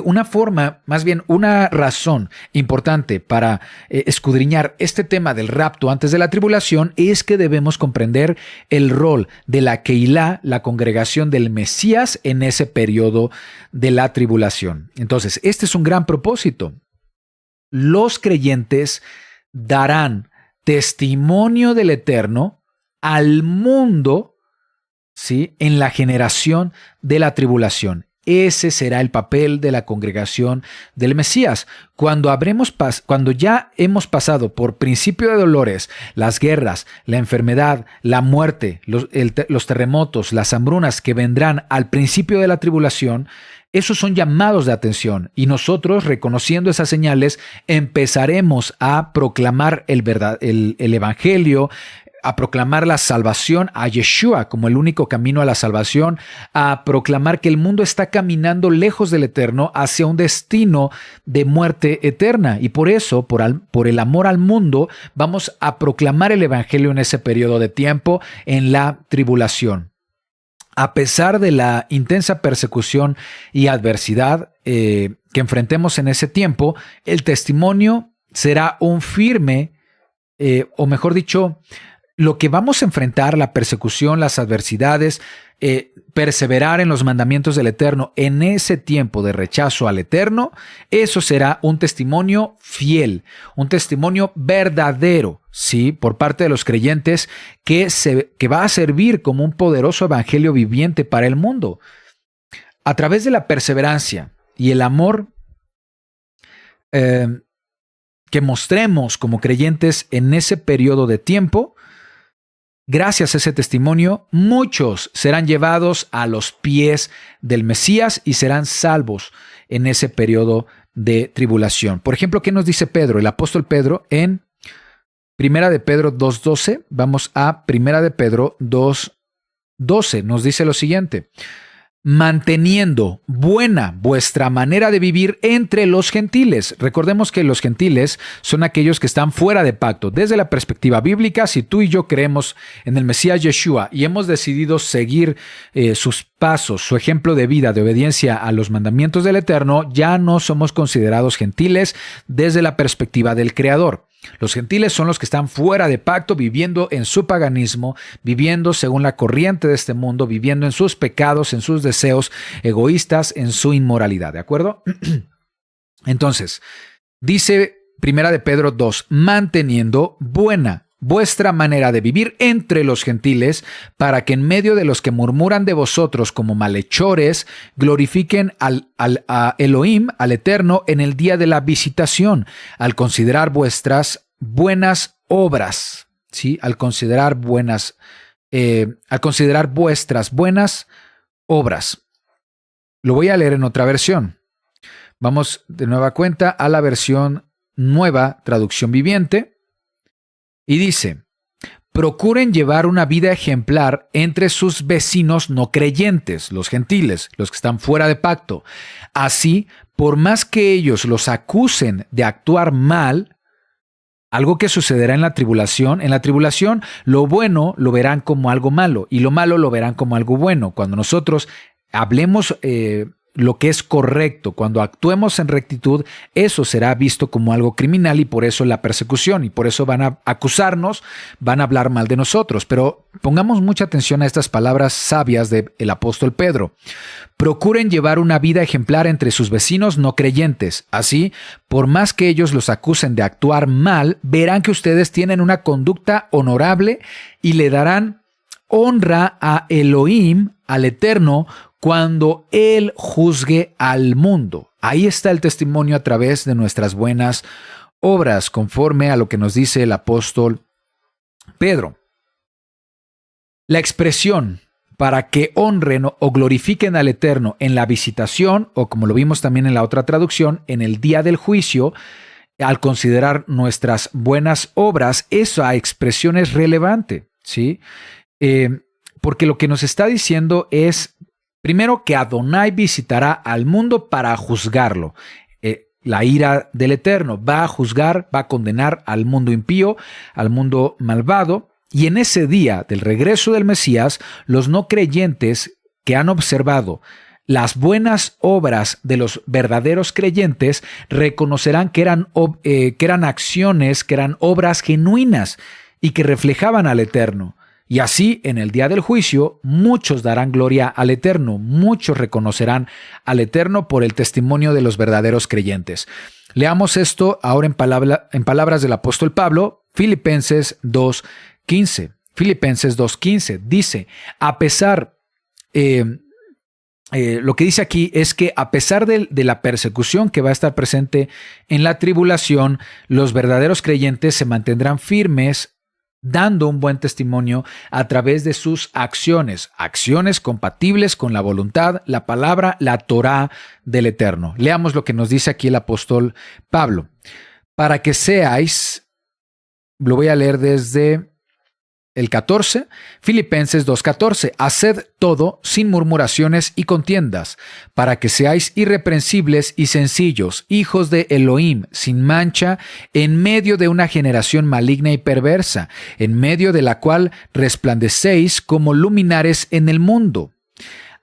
una razón importante para escudriñar este tema del rapto antes de la tribulación es que debemos comprender el rol de la Keilah, la congregación del Mesías, en ese periodo de la tribulación. Entonces, este es un gran propósito. Los creyentes darán testimonio del Eterno al mundo, ¿sí?, en la generación de la tribulación. Ese será el papel de la congregación del Mesías. Cuando ya hemos pasado por principio de dolores, las guerras, la enfermedad, la muerte, los terremotos, las hambrunas que vendrán al principio de la tribulación, esos son llamados de atención, y nosotros, reconociendo esas señales, empezaremos a proclamar el evangelio, a proclamar la salvación, a Yeshua como el único camino a la salvación, a proclamar que el mundo está caminando lejos del Eterno hacia un destino de muerte eterna. Y por eso, por el amor al mundo, vamos a proclamar el evangelio en ese periodo de tiempo, en la tribulación. A pesar de la intensa persecución y adversidad que enfrentemos en ese tiempo, el testimonio será un firme, o mejor dicho, lo que vamos a enfrentar, la persecución, las adversidades, perseverar en los mandamientos del Eterno en ese tiempo de rechazo al Eterno, eso será un testimonio fiel, un testimonio verdadero, ¿sí?, por parte de los creyentes, que va a servir como un poderoso evangelio viviente para el mundo. A través de la perseverancia y el amor que mostremos como creyentes en ese periodo de tiempo, gracias a ese testimonio, muchos serán llevados a los pies del Mesías y serán salvos en ese periodo de tribulación. Por ejemplo, ¿qué nos dice Pedro, el apóstol Pedro, en Primera de Pedro 2:12? Vamos a Primera de Pedro 2:12. Nos dice lo siguiente: manteniendo buena vuestra manera de vivir entre los gentiles. Recordemos que los gentiles son aquellos que están fuera de pacto. Desde la perspectiva bíblica, si tú y yo creemos en el Mesías Yeshua y hemos decidido seguir sus pasos, su ejemplo de vida, de obediencia a los mandamientos del Eterno, ya no somos considerados gentiles desde la perspectiva del Creador. Los gentiles son los que están fuera de pacto, viviendo en su paganismo, viviendo según la corriente de este mundo, viviendo en sus pecados, en sus deseos egoístas, en su inmoralidad, ¿de acuerdo? Entonces, dice Primera de Pedro 2, manteniendo buena vuestra manera de vivir entre los gentiles, para que en medio de los que murmuran de vosotros como malhechores, glorifiquen a Elohim, al Eterno, en el día de la visitación, al considerar vuestras buenas obras, ¿sí? Al considerar vuestras buenas obras. Lo voy a leer en otra versión. Vamos de nueva cuenta a la versión Nueva Traducción Viviente, y dice: procuren llevar una vida ejemplar entre sus vecinos no creyentes, los gentiles, los que están fuera de pacto. Así, por más que ellos los acusen de actuar mal, algo que sucederá en la tribulación lo bueno lo verán como algo malo y lo malo lo verán como algo bueno. Cuando nosotros hablemos lo que es correcto, cuando actuemos en rectitud, eso será visto como algo criminal y por eso la persecución, y por eso van a acusarnos, van a hablar mal de nosotros. Pero pongamos mucha atención a estas palabras sabias del apóstol Pedro. Procuren llevar una vida ejemplar entre sus vecinos no creyentes. Así, por más que ellos los acusen de actuar mal, verán que ustedes tienen una conducta honorable y le darán honra a Elohim, al Eterno, cuando Él juzgue al mundo. Ahí está el testimonio a través de nuestras buenas obras, conforme a lo que nos dice el apóstol Pedro. La expresión para que honren o glorifiquen al Eterno en la visitación, o como lo vimos también en la otra traducción, en el día del juicio, al considerar nuestras buenas obras, esa expresión es relevante, ¿sí? Porque lo que nos está diciendo es, primero, que Adonai visitará al mundo para juzgarlo. La ira del Eterno va a juzgar, va a condenar al mundo impío, al mundo malvado. Y en ese día del regreso del Mesías, los no creyentes que han observado las buenas obras de los verdaderos creyentes reconocerán que eran acciones, que eran obras genuinas y que reflejaban al Eterno. Y así, en el día del juicio, muchos darán gloria al Eterno, muchos reconocerán al Eterno por el testimonio de los verdaderos creyentes. Leamos esto ahora en palabras del apóstol Pablo, Filipenses 2:15. Filipenses 2:15 dice, lo que dice aquí es que a pesar de la persecución que va a estar presente en la tribulación, los verdaderos creyentes se mantendrán firmes, dando un buen testimonio a través de sus acciones compatibles con la voluntad, la palabra, la Torá del Eterno. Leamos lo que nos dice aquí el apóstol Pablo. Para que seáis, lo voy a leer desde el 14, Filipenses 2:14, haced todo sin murmuraciones y contiendas, para que seáis irreprensibles y sencillos, hijos de Elohim, sin mancha, en medio de una generación maligna y perversa, en medio de la cual resplandecéis como luminares en el mundo,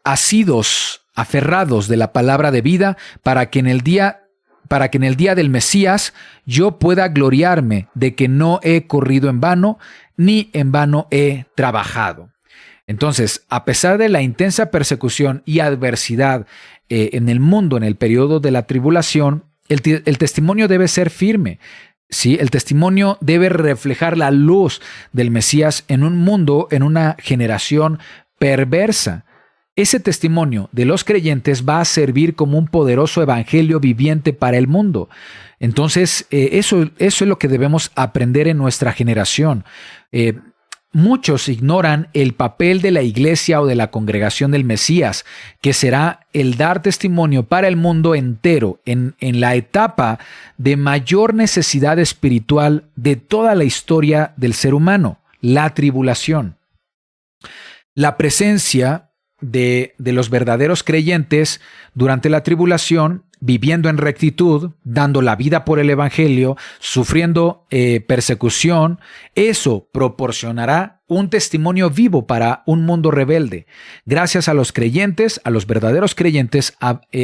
asidos, aferrados de la palabra de vida, para que en el día del Mesías yo pueda gloriarme de que no he corrido en vano, ni en vano he trabajado. Entonces, a pesar de la intensa persecución y adversidad en el mundo, en el periodo de la tribulación, el testimonio debe ser firme. ¿Sí? El testimonio debe reflejar la luz del Mesías en un mundo, en una generación perversa. Ese testimonio de los creyentes va a servir como un poderoso evangelio viviente para el mundo. Entonces, eso es lo que debemos aprender en nuestra generación. Muchos ignoran el papel de la iglesia o de la congregación del Mesías, que será el dar testimonio para el mundo entero en la etapa de mayor necesidad espiritual de toda la historia del ser humano, la tribulación. La presencia de los verdaderos creyentes durante la tribulación, viviendo en rectitud, dando la vida por el evangelio, sufriendo persecución, eso proporcionará un testimonio vivo para un mundo rebelde. Gracias a los creyentes, a los verdaderos creyentes,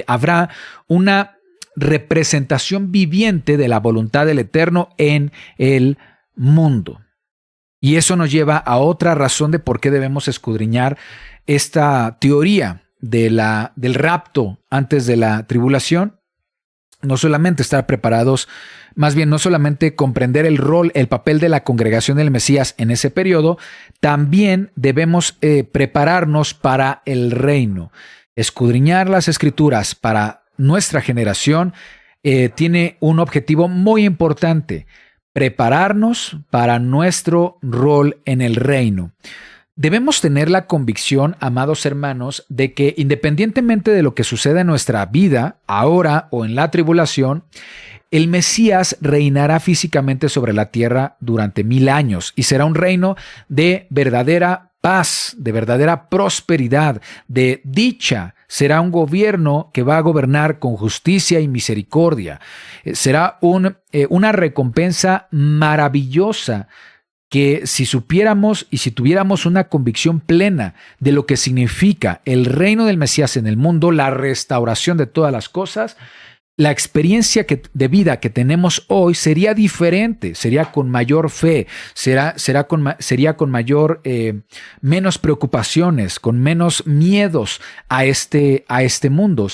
habrá una representación viviente de la voluntad del Eterno en el mundo. Y eso nos lleva a otra razón de por qué debemos escudriñar esta teoría del rapto antes de la tribulación. No solamente estar preparados, más bien no solamente comprender el papel de la congregación del Mesías en ese periodo, también debemos prepararnos para el reino. Escudriñar las Escrituras para nuestra generación tiene un objetivo muy importante: prepararnos para nuestro rol en el reino. Debemos tener la convicción, amados hermanos, de que independientemente de lo que suceda en nuestra vida, ahora o en la tribulación, el Mesías reinará físicamente sobre la tierra durante 1000 años y será un reino de verdadera paz, de verdadera prosperidad, de dicha. Será un gobierno que va a gobernar con justicia y misericordia. Será una recompensa maravillosa que si supiéramos y si tuviéramos una convicción plena de lo que significa el reino del Mesías en el mundo, la restauración de todas las cosas, la experiencia de vida que tenemos hoy sería diferente, sería con mayor fe, sería con mayor, menos preocupaciones, con menos miedos a este mundo.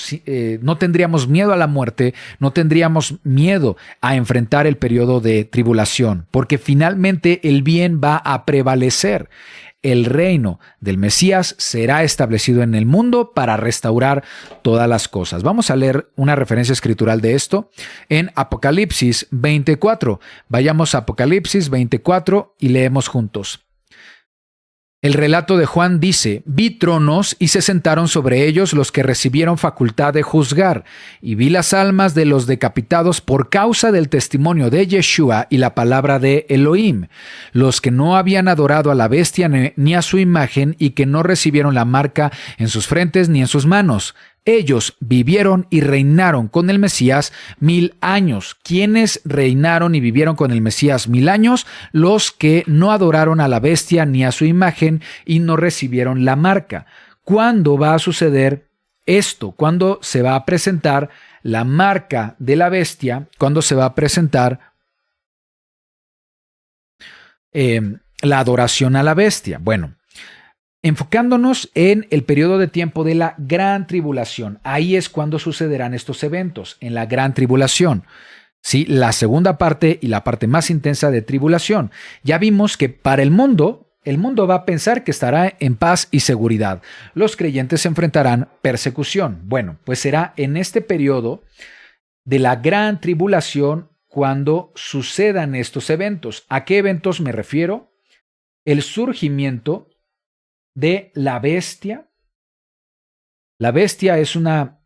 No tendríamos miedo a la muerte, no tendríamos miedo a enfrentar el periodo de tribulación, porque finalmente el bien va a prevalecer. El reino del Mesías será establecido en el mundo para restaurar todas las cosas. Vamos a leer una referencia escritural de esto en Apocalipsis 24. Vayamos a Apocalipsis 24 y leemos juntos. El relato de Juan dice: vi tronos y se sentaron sobre ellos los que recibieron facultad de juzgar, y vi las almas de los decapitados por causa del testimonio de Yeshua y la palabra de Elohim, los que no habían adorado a la bestia ni a su imagen y que no recibieron la marca en sus frentes ni en sus manos. Ellos vivieron y reinaron con el Mesías 1000 años. ¿Quiénes reinaron y vivieron con el Mesías 1000 años? Los que no adoraron a la bestia ni a su imagen y no recibieron la marca. ¿Cuándo va a suceder esto? ¿Cuándo se va a presentar la marca de la bestia? ¿Cuándo se va a presentar la adoración a la bestia? Bueno, enfocándonos en el periodo de tiempo de la gran tribulación. Ahí es cuando sucederán estos eventos, en la gran tribulación. Sí, la segunda parte y la parte más intensa de tribulación. Ya vimos que para el mundo va a pensar que estará en paz y seguridad. Los creyentes enfrentarán persecución. Bueno, pues será en este periodo de la gran tribulación cuando sucedan estos eventos. ¿A qué eventos me refiero? El surgimiento de la bestia. La bestia es una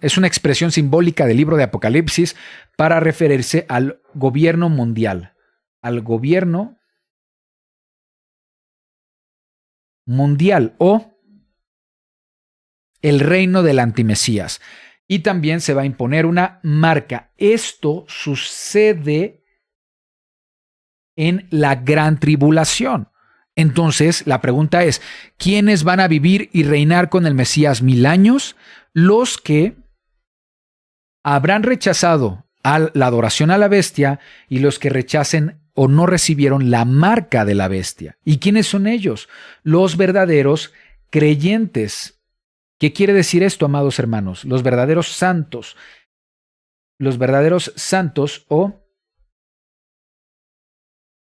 expresión simbólica del libro de Apocalipsis para referirse al gobierno mundial, al gobierno mundial o el reino del antimesías. Y también se va a imponer una marca. Esto sucede en la gran tribulación. Entonces, la pregunta es, ¿quiénes van a vivir y reinar con el Mesías 1000 años? Los que habrán rechazado la adoración a la bestia y los que rechacen o no recibieron la marca de la bestia. ¿Y quiénes son ellos? Los verdaderos creyentes. ¿Qué quiere decir esto, amados hermanos? Los verdaderos santos. Los verdaderos santos o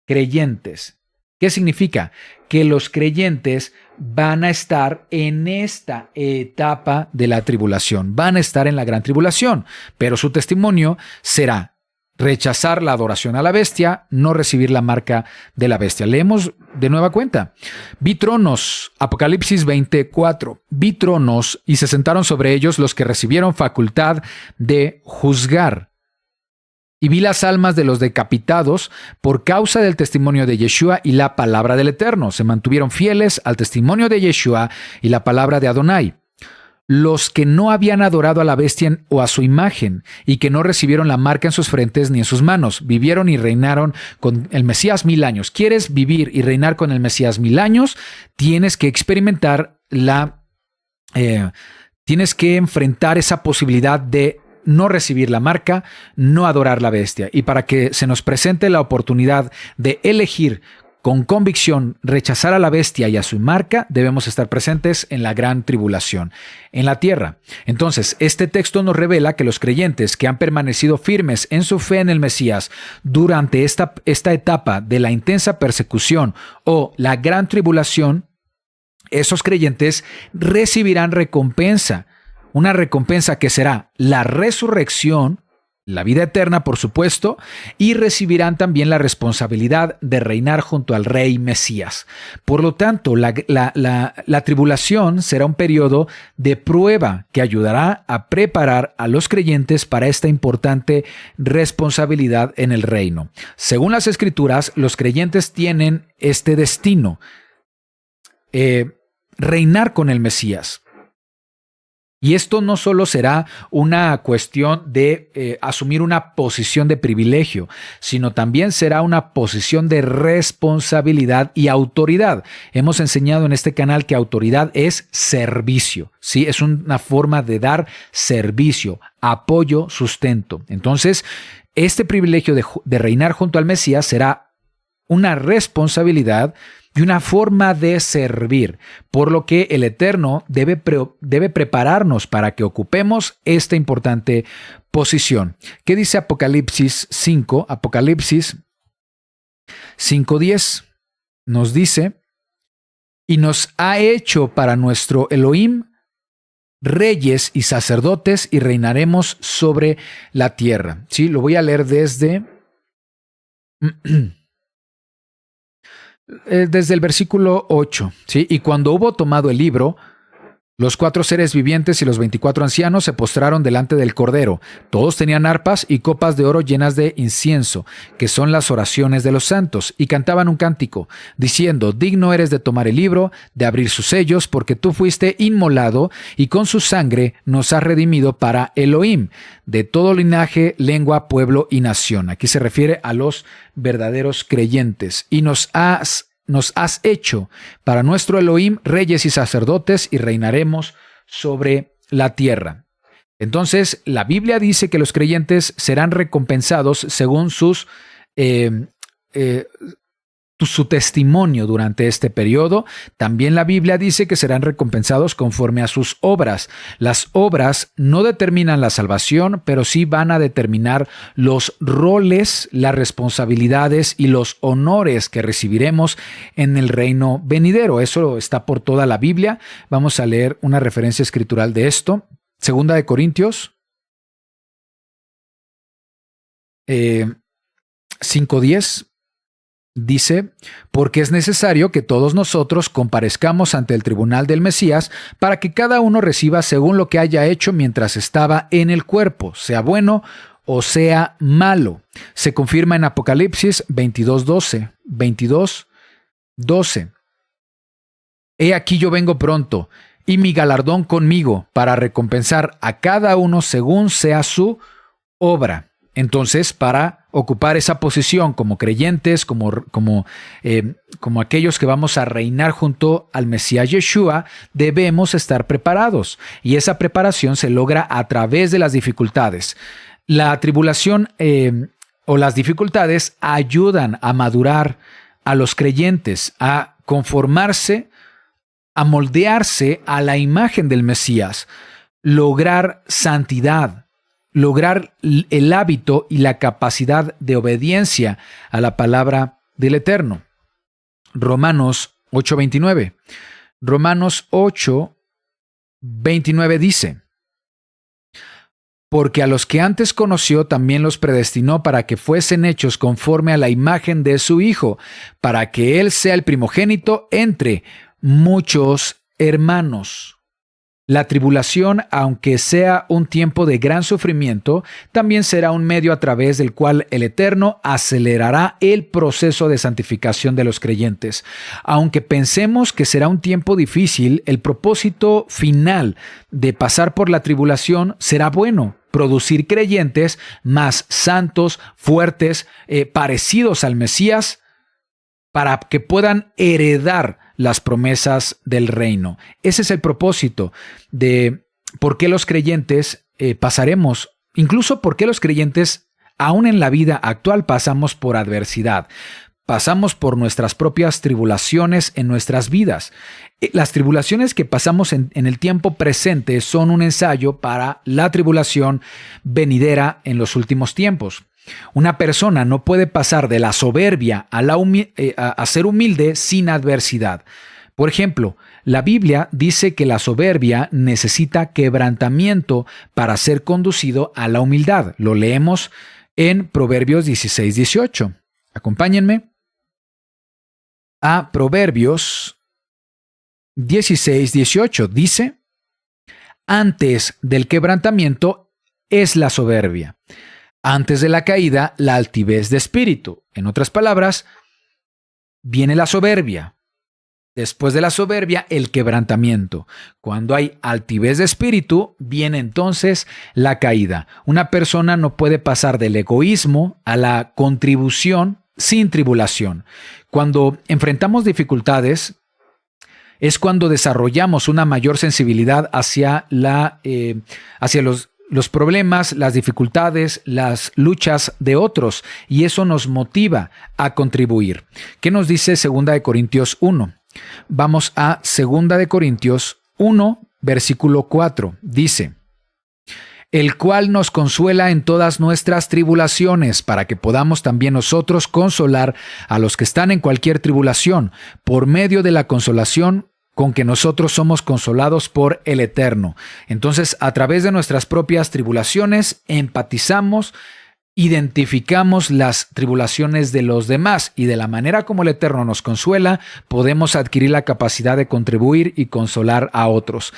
creyentes. ¿Qué significa? Que los creyentes van a estar en esta etapa de la tribulación, van a estar en la gran tribulación, pero su testimonio será rechazar la adoración a la bestia, no recibir la marca de la bestia. Leemos de nueva cuenta. Vi tronos, Apocalipsis 24, vi tronos y se sentaron sobre ellos los que recibieron facultad de juzgar. Y vi las almas de los decapitados por causa del testimonio de Yeshua y la palabra del Eterno. Se mantuvieron fieles al testimonio de Yeshua y la palabra de Adonai. Los que no habían adorado a la bestia o a su imagen y que no recibieron la marca en sus frentes ni en sus manos, vivieron y reinaron con el Mesías 1000 años. ¿Quieres vivir y reinar con el Mesías 1000 años? Tienes que experimentar tienes que enfrentar esa posibilidad de no recibir la marca, no adorar la bestia. Y para que se nos presente la oportunidad de elegir con convicción rechazar a la bestia y a su marca, debemos estar presentes en la gran tribulación, en la tierra. Entonces, este texto nos revela que los creyentes que han permanecido firmes en su fe en el Mesías durante esta etapa de la intensa persecución o la gran tribulación, esos creyentes recibirán recompensa. Una recompensa que será la resurrección la vida eterna, por supuesto, y recibirán también la responsabilidad de reinar junto al Rey Mesías. Por lo tanto, la tribulación será un periodo de prueba que ayudará a preparar a los creyentes para esta importante responsabilidad en el reino. Según las Escrituras, los creyentes tienen este destino, reinar con el Mesías. Y esto no solo será una cuestión de asumir una posición de privilegio, sino también será una posición de responsabilidad y autoridad. Hemos enseñado en este canal que autoridad es servicio, ¿sí? Es una forma de dar servicio, apoyo, sustento. Entonces, este privilegio de reinar junto al Mesías será una responsabilidad y una forma de servir, por lo que el Eterno debe prepararnos para que ocupemos esta importante posición. ¿Qué dice Apocalipsis 5? Apocalipsis 5:10 nos dice: y nos ha hecho para nuestro Elohim reyes y sacerdotes y reinaremos sobre la tierra. Sí, lo voy a leer desde el versículo 8, ¿sí? Y cuando hubo tomado el libro, los 4 seres vivientes y los 24 ancianos se postraron delante del Cordero. Todos tenían arpas y copas de oro llenas de incienso, que son las oraciones de los santos, y cantaban un cántico, diciendo: digno eres de tomar el libro, de abrir sus sellos, porque tú fuiste inmolado, y con su sangre nos has redimido para Elohim, de todo linaje, lengua, pueblo y nación. Aquí se refiere a los verdaderos creyentes. Y nos has hecho para nuestro Elohim reyes y sacerdotes y reinaremos sobre la tierra. Entonces, la Biblia dice que los creyentes serán recompensados según su testimonio durante este periodo. También la Biblia dice que serán recompensados conforme a sus obras. Las obras no determinan la salvación, pero sí van a determinar los roles, las responsabilidades y los honores que recibiremos en el reino venidero. Eso está por toda la Biblia. Vamos a leer una referencia escritural de esto. Segunda de Corintios 5:10. Dice: porque es necesario que todos nosotros comparezcamos ante el tribunal del Mesías para que cada uno reciba según lo que haya hecho mientras estaba en el cuerpo, sea bueno o sea malo. Se confirma en Apocalipsis 22:12. 22:12. He aquí yo vengo pronto, y mi galardón conmigo, para recompensar a cada uno según sea su obra. Entonces, para ocupar esa posición como creyentes, como aquellos que vamos a reinar junto al Mesías Yeshua, debemos estar preparados. Y esa preparación se logra a través de las dificultades. La tribulación o las dificultades ayudan a madurar a los creyentes, a conformarse, a moldearse a la imagen del Mesías, lograr santidad, lograr el hábito y la capacidad de obediencia a la palabra del Eterno. Romanos 8:29. Romanos 8:29 dice: porque a los que antes conoció también los predestinó para que fuesen hechos conforme a la imagen de su Hijo, para que Él sea el primogénito entre muchos hermanos. La tribulación, aunque sea un tiempo de gran sufrimiento, también será un medio a través del cual el Eterno acelerará el proceso de santificación de los creyentes. Aunque pensemos que será un tiempo difícil, el propósito final de pasar por la tribulación será bueno: producir creyentes más santos, fuertes, parecidos al Mesías, para que puedan heredar las promesas del reino. Ese es el propósito de por qué los creyentes pasaremos, incluso por qué los creyentes, aún en la vida actual, pasamos por adversidad. Pasamos por nuestras propias tribulaciones en nuestras vidas. Las tribulaciones que pasamos en el tiempo presente son un ensayo para la tribulación venidera en los últimos tiempos. Una persona no puede pasar de la soberbia a ser humilde sin adversidad. Por ejemplo, la Biblia dice que la soberbia necesita quebrantamiento para ser conducido a la humildad. Lo leemos en Proverbios 16:18. Acompáñenme a Proverbios 16:18. Dice: antes del quebrantamiento es la soberbia, antes de la caída la altivez de espíritu. En otras palabras, viene la soberbia. Después de la soberbia, el quebrantamiento. Cuando hay altivez de espíritu, viene entonces la caída. Una persona no puede pasar del egoísmo a la contribución sin tribulación. Cuando enfrentamos dificultades, es cuando desarrollamos una mayor sensibilidad hacia los problemas, las dificultades, las luchas de otros, y eso nos motiva a contribuir. ¿Qué nos dice 2 Corintios 1? Vamos a 2 Corintios 1, versículo 4. Dice: el cual nos consuela en todas nuestras tribulaciones, para que podamos también nosotros consolar a los que están en cualquier tribulación, por medio de la consolación con que nosotros somos consolados por el Eterno. Entonces, a través de nuestras propias tribulaciones, empatizamos, identificamos las tribulaciones de los demás, y de la manera como el Eterno nos consuela, podemos adquirir la capacidad de contribuir y consolar a otros.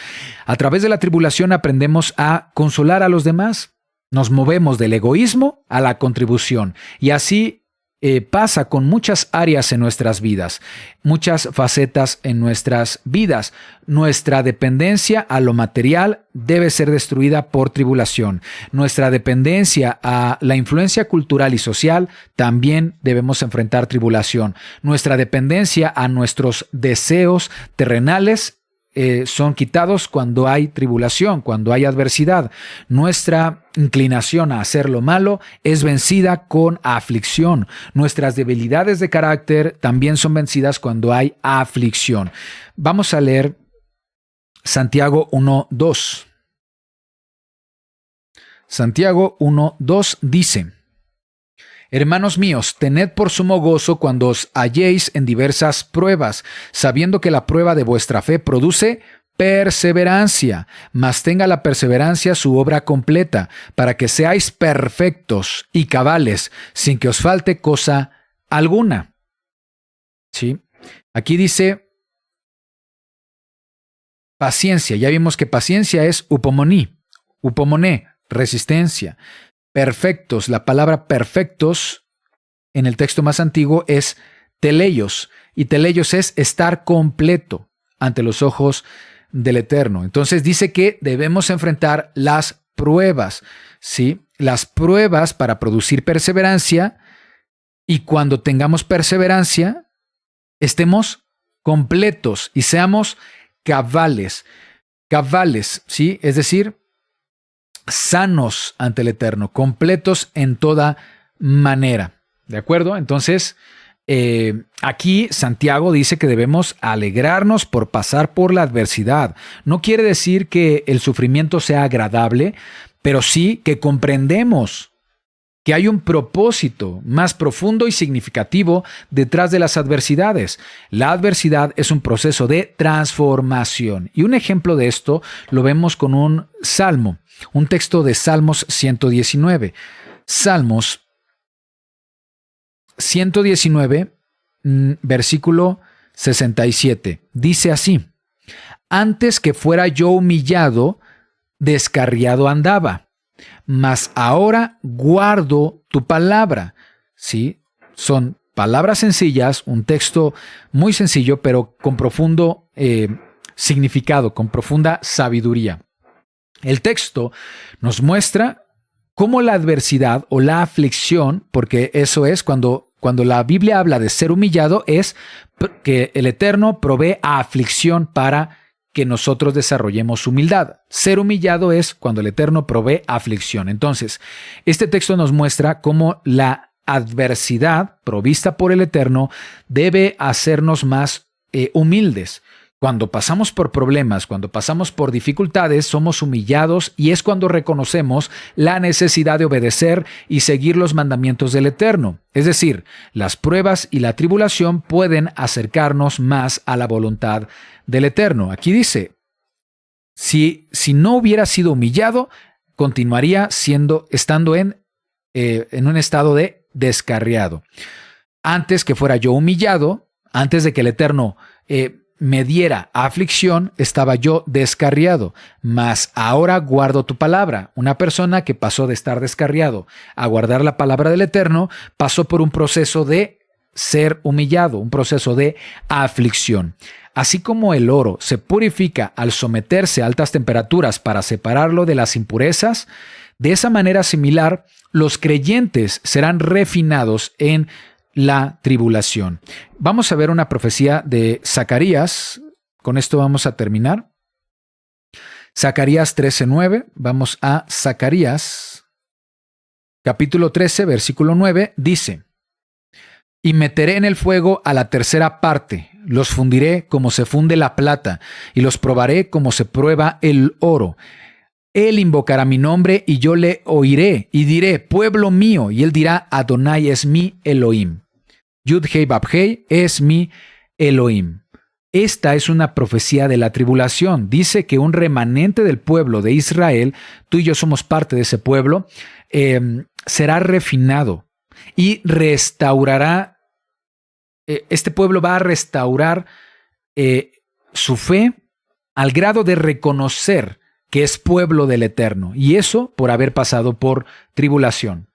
A través de la tribulación aprendemos a consolar a los demás. Nos movemos del egoísmo a la contribución, y así pasa con muchas áreas en nuestras vidas, muchas facetas en nuestras vidas. Nuestra dependencia a lo material debe ser destruida por tribulación. Nuestra dependencia a la influencia cultural y social también debemos enfrentar tribulación. Nuestra dependencia a nuestros deseos terrenales son quitados cuando hay tribulación, cuando hay adversidad. Nuestra inclinación a hacer lo malo es vencida con aflicción. Nuestras debilidades de carácter también son vencidas cuando hay aflicción. Vamos a leer Santiago 1:2. Santiago 1:2 dice: hermanos míos, tened por sumo gozo cuando os halléis en diversas pruebas, sabiendo que la prueba de vuestra fe produce perseverancia, mas tenga la perseverancia su obra completa, para que seáis perfectos y cabales, sin que os falte cosa alguna. ¿Sí? Aquí dice paciencia. Ya vimos que paciencia es upomoné, resistencia. Perfectos, la palabra perfectos en el texto más antiguo es teleios, y teleios es estar completo ante los ojos del Eterno. Entonces dice que debemos enfrentar las pruebas, ¿sí? Las pruebas para producir perseverancia, y cuando tengamos perseverancia, estemos completos y seamos cabales, ¿sí? Es decir, sanos ante el Eterno, completos en toda manera. ¿De acuerdo? Entonces, aquí Santiago dice que debemos alegrarnos por pasar por la adversidad. No quiere decir que el sufrimiento sea agradable, pero sí que comprendemos que hay un propósito más profundo y significativo detrás de las adversidades. La adversidad es un proceso de transformación. Y un ejemplo de esto lo vemos con un salmo. Un texto de Salmos 119. Salmos 119, versículo 67. Dice así: antes que fuera yo humillado, descarriado andaba, mas ahora guardo tu palabra. ¿Sí? Son palabras sencillas, un texto muy sencillo, pero con profundo significado, con profunda sabiduría. El texto nos muestra cómo la adversidad o la aflicción, porque eso es cuando la Biblia habla de ser humillado, es que el Eterno provee aflicción para que nosotros desarrollemos humildad. Ser humillado es cuando el Eterno provee aflicción. Entonces, este texto nos muestra cómo la adversidad provista por el Eterno debe hacernos más humildes. Cuando pasamos por problemas, cuando pasamos por dificultades, somos humillados y es cuando reconocemos la necesidad de obedecer y seguir los mandamientos del Eterno. Es decir, las pruebas y la tribulación pueden acercarnos más a la voluntad del Eterno. Aquí dice, si no hubiera sido humillado, continuaría estando en un estado de descarriado. Antes que fuera yo humillado, antes de que el Eterno me diera aflicción, estaba yo descarriado, mas ahora guardo tu palabra. Una persona que pasó de estar descarriado a guardar la palabra del Eterno, pasó por un proceso de ser humillado, un proceso de aflicción. Así como el oro se purifica al someterse a altas temperaturas para separarlo de las impurezas, de esa manera similar, los creyentes serán refinados en la tribulación. Vamos a ver una profecía de Zacarías. Con esto vamos a terminar. Zacarías 13:9. Vamos a Zacarías, capítulo 13, versículo 9. Dice: y meteré en el fuego a la tercera parte, los fundiré como se funde la plata, y los probaré como se prueba el oro. Él invocará mi nombre y yo le oiré y diré, pueblo mío, y él dirá, Adonai es mi Elohim. Yud-Hei Bab-Hei es mi Elohim. Esta es una profecía de la tribulación. Dice que un remanente del pueblo de Israel, tú y yo somos parte de ese pueblo, será refinado y restaurará, este pueblo va a restaurar su fe al grado de reconocer que es pueblo del Eterno, y eso por haber pasado por tribulación.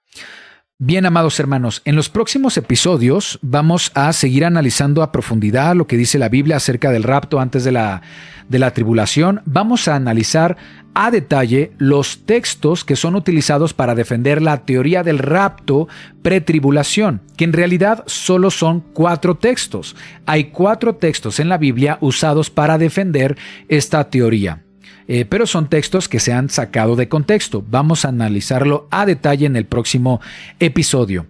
Bien, amados hermanos, en los próximos episodios vamos a seguir analizando a profundidad lo que dice la Biblia acerca del rapto antes de la tribulación. Vamos a analizar a detalle los textos que son utilizados para defender la teoría del rapto pretribulación, que en realidad solo son 4 textos. Hay 4 textos en la Biblia usados para defender esta teoría. Pero son textos que se han sacado de contexto. Vamos a analizarlo a detalle en el próximo episodio.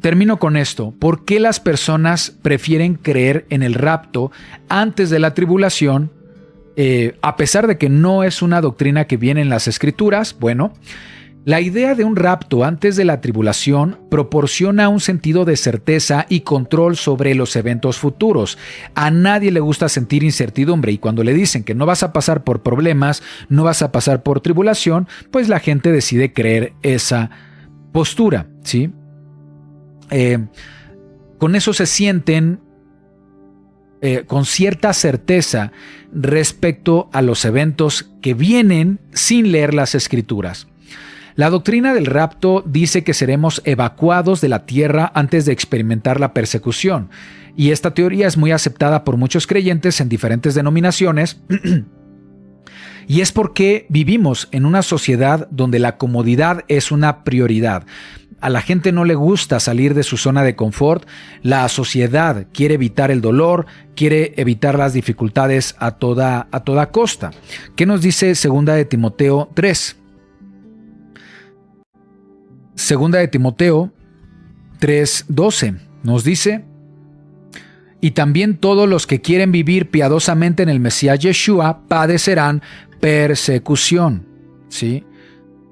Termino con esto. ¿Por qué las personas prefieren creer en el rapto antes de la tribulación? A pesar de que no es una doctrina que viene en las Escrituras, bueno, la idea de un rapto antes de la tribulación proporciona un sentido de certeza y control sobre los eventos futuros. A nadie le gusta sentir incertidumbre, y cuando le dicen que no vas a pasar por problemas, no vas a pasar por tribulación, pues la gente decide creer esa postura, ¿sí? Con eso se sienten con cierta certeza respecto a los eventos que vienen sin leer las Escrituras. La doctrina del rapto dice que seremos evacuados de la tierra antes de experimentar la persecución, y esta teoría es muy aceptada por muchos creyentes en diferentes denominaciones, y es porque vivimos en una sociedad donde la comodidad es una prioridad. A la gente no le gusta salir de su zona de confort. La sociedad quiere evitar el dolor, quiere evitar las dificultades a toda costa. ¿Qué nos dice 2 de Timoteo 3? 2 de Timoteo 3:12 nos dice: y también todos los que quieren vivir piadosamente en el Mesías Yeshua padecerán persecución. ¿Sí?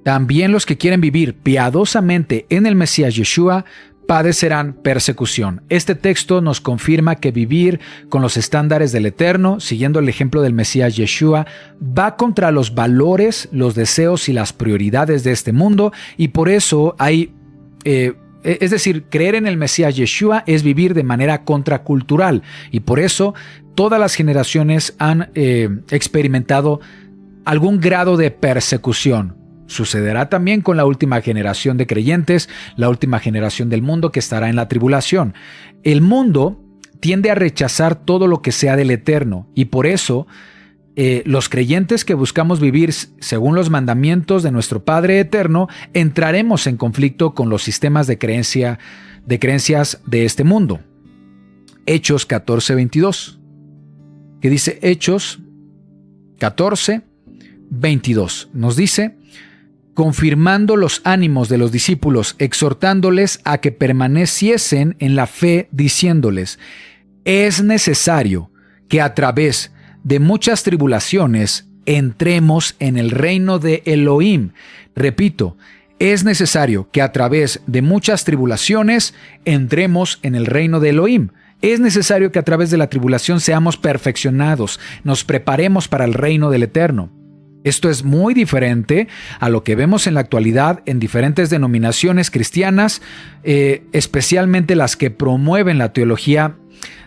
También los que quieren vivir piadosamente en el Mesías Yeshua padecerán persecución. Este texto nos confirma que vivir con los estándares del Eterno, siguiendo el ejemplo del Mesías Yeshua, va contra los valores, los deseos y las prioridades de este mundo, y por eso es decir, creer en el Mesías Yeshua es vivir de manera contracultural, y por eso todas las generaciones han experimentado algún grado de persecución. Sucederá también con la última generación de creyentes, la última generación del mundo que estará en la tribulación. El mundo tiende a rechazar todo lo que sea del Eterno, y por eso los creyentes que buscamos vivir según los mandamientos de nuestro Padre Eterno entraremos en conflicto con los sistemas de creencias de este mundo. Hechos 14:22, que dice Hechos 14:22, nos dice: confirmando los ánimos de los discípulos, exhortándoles a que permaneciesen en la fe, diciéndoles: es necesario que a través de muchas tribulaciones entremos en el reino de Elohim. Repito, es necesario que a través de muchas tribulaciones entremos en el reino de Elohim. Es necesario que a través de la tribulación seamos perfeccionados, nos preparemos para el reino del Eterno. Esto es muy diferente a lo que vemos en la actualidad en diferentes denominaciones cristianas, especialmente las que promueven la teología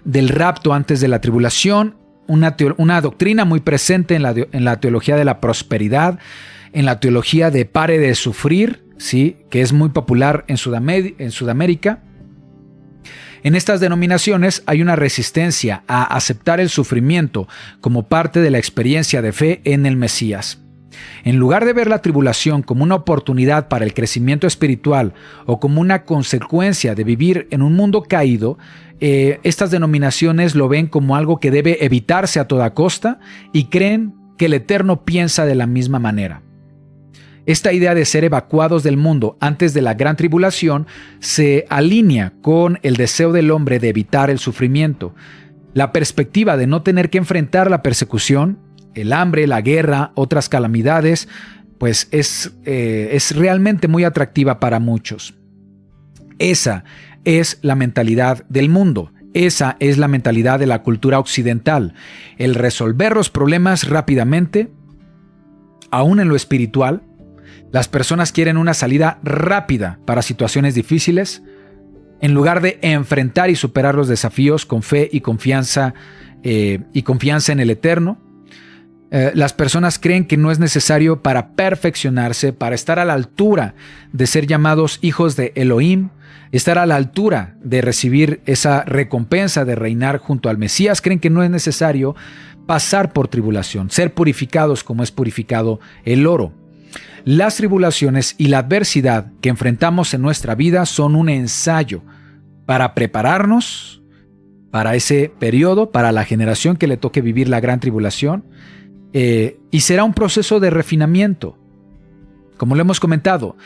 del rapto antes de la tribulación, una doctrina muy presente en la teología de la prosperidad, en la teología de pare de sufrir, ¿sí?, que es muy popular en Sudamérica. En estas denominaciones hay una resistencia a aceptar el sufrimiento como parte de la experiencia de fe en el Mesías. En lugar de ver la tribulación como una oportunidad para el crecimiento espiritual o como una consecuencia de vivir en un mundo caído, estas denominaciones lo ven como algo que debe evitarse a toda costa y creen que el Eterno piensa de la misma manera. Esta idea de ser evacuados del mundo antes de la gran tribulación se alinea con el deseo del hombre de evitar el sufrimiento. La perspectiva de no tener que enfrentar la persecución, el hambre, la guerra, otras calamidades, pues es realmente muy atractiva para muchos. Esa es la mentalidad del mundo. Esa es la mentalidad de la cultura occidental. El resolver los problemas rápidamente, aún en lo espiritual. Las personas quieren una salida rápida para situaciones difíciles, en lugar de enfrentar y superar los desafíos con fe y confianza en el Eterno. Las personas creen que no es necesario para perfeccionarse, para estar a la altura de ser llamados hijos de Elohim, estar a la altura de recibir esa recompensa de reinar junto al Mesías. Creen que no es necesario pasar por tribulación, ser purificados como es purificado el oro. Las tribulaciones y la adversidad que enfrentamos en nuestra vida son un ensayo para prepararnos para ese periodo, para la generación que le toque vivir la gran tribulación, y será un proceso de refinamiento. Como lo hemos comentado,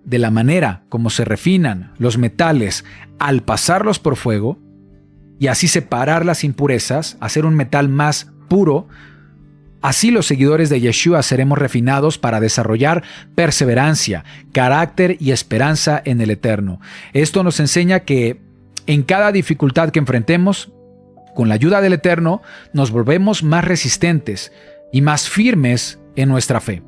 de la manera como se refinan los metales al pasarlos por fuego y así separar las impurezas, hacer un metal más puro, así los seguidores de Yeshua seremos refinados para desarrollar perseverancia, carácter y esperanza en el Eterno. Esto nos enseña que en cada dificultad que enfrentemos, con la ayuda del Eterno, nos volvemos más resistentes y más firmes en nuestra fe.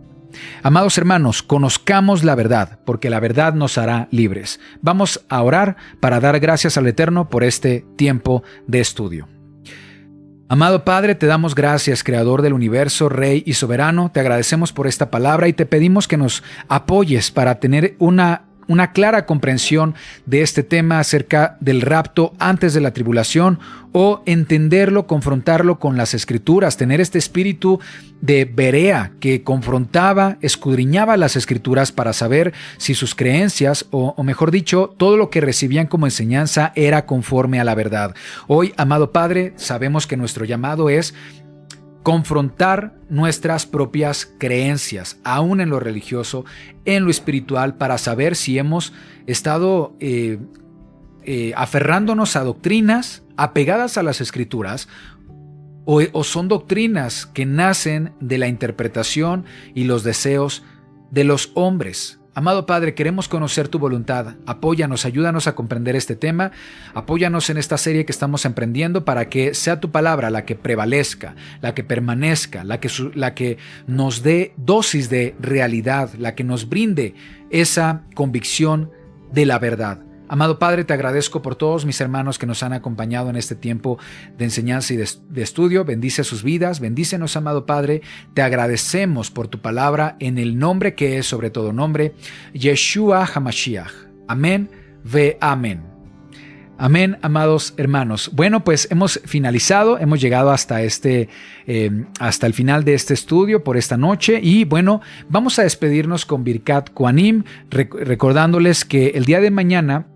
Amados hermanos, conozcamos la verdad, porque la verdad nos hará libres. Vamos a orar para dar gracias al Eterno por este tiempo de estudio. Amado Padre, te damos gracias, Creador del universo, Rey y Soberano. Te agradecemos por esta palabra y te pedimos que nos apoyes para tener una clara comprensión de este tema acerca del rapto antes de la tribulación, o entenderlo, confrontarlo con las Escrituras, tener este espíritu de Berea que confrontaba, escudriñaba las Escrituras para saber si sus creencias, o mejor dicho, todo lo que recibían como enseñanza era conforme a la verdad. Hoy, amado Padre, sabemos que nuestro llamado es confrontar nuestras propias creencias, aún en lo religioso, en lo espiritual, para saber si hemos estado aferrándonos a doctrinas apegadas a las Escrituras, o son doctrinas que nacen de la interpretación y los deseos de los hombres. Amado Padre, queremos conocer tu voluntad. Apóyanos, ayúdanos a comprender este tema. Apóyanos en esta serie que estamos emprendiendo para que sea tu palabra la que prevalezca, la que permanezca, la que nos dé dosis de realidad, la que nos brinde esa convicción de la verdad. Amado Padre, te agradezco por todos mis hermanos que nos han acompañado en este tiempo de enseñanza y de estudio. Bendice sus vidas, bendícenos, amado Padre. Te agradecemos por tu palabra en el nombre que es sobre todo nombre, Yeshua HaMashiach. Amén, ve amén. Amén, amados hermanos. Bueno, pues hemos finalizado, hemos llegado hasta el final de este estudio por esta noche, y bueno, vamos a despedirnos con Birkat Kohanim, recordándoles que el día de mañana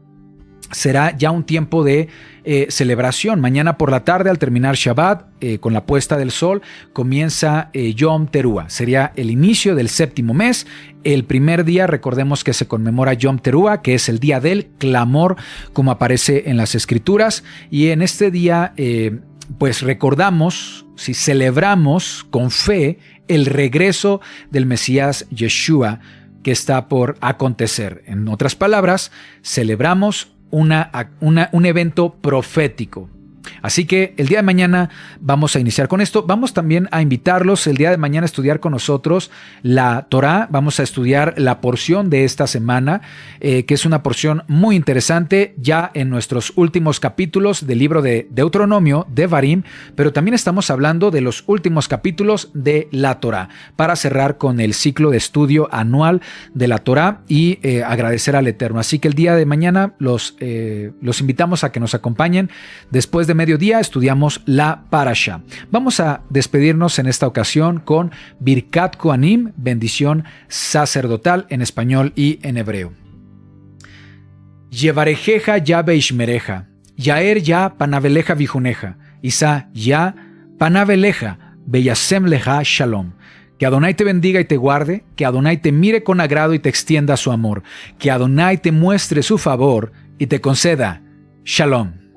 será ya un tiempo de celebración. Mañana por la tarde, al terminar Shabbat, con la puesta del sol, comienza Yom Teruah. Sería el inicio del séptimo mes. El primer día, recordemos que se conmemora Yom Teruah, que es el día del clamor, como aparece en las Escrituras. Y en este día pues recordamos, si celebramos con fe el regreso del Mesías Yeshua que está por acontecer. En otras palabras, celebramos un evento profético. Así que el día de mañana vamos a iniciar con esto. Vamos también a invitarlos el día de mañana a estudiar con nosotros la Torá. Vamos a estudiar la porción de esta semana, que es una porción muy interesante ya en nuestros últimos capítulos del libro de Deuteronomio, Devarim, pero también estamos hablando de los últimos capítulos de la Torá para cerrar con el ciclo de estudio anual de la Torá y agradecer al Eterno. Así que el día de mañana los invitamos a que nos acompañen. Después de mediodía estudiamos la Parashá. Vamos a despedirnos en esta ocasión con Birkat Kohanim, bendición sacerdotal en español y en hebreo. Yevarejeja ya beishmereja, yaer ya panaveleja vijuneja, isa ya panaveleja beyasem leja shalom. Que Adonai te bendiga y te guarde, que Adonai te mire con agrado y te extienda su amor, que Adonai te muestre su favor y te conceda shalom.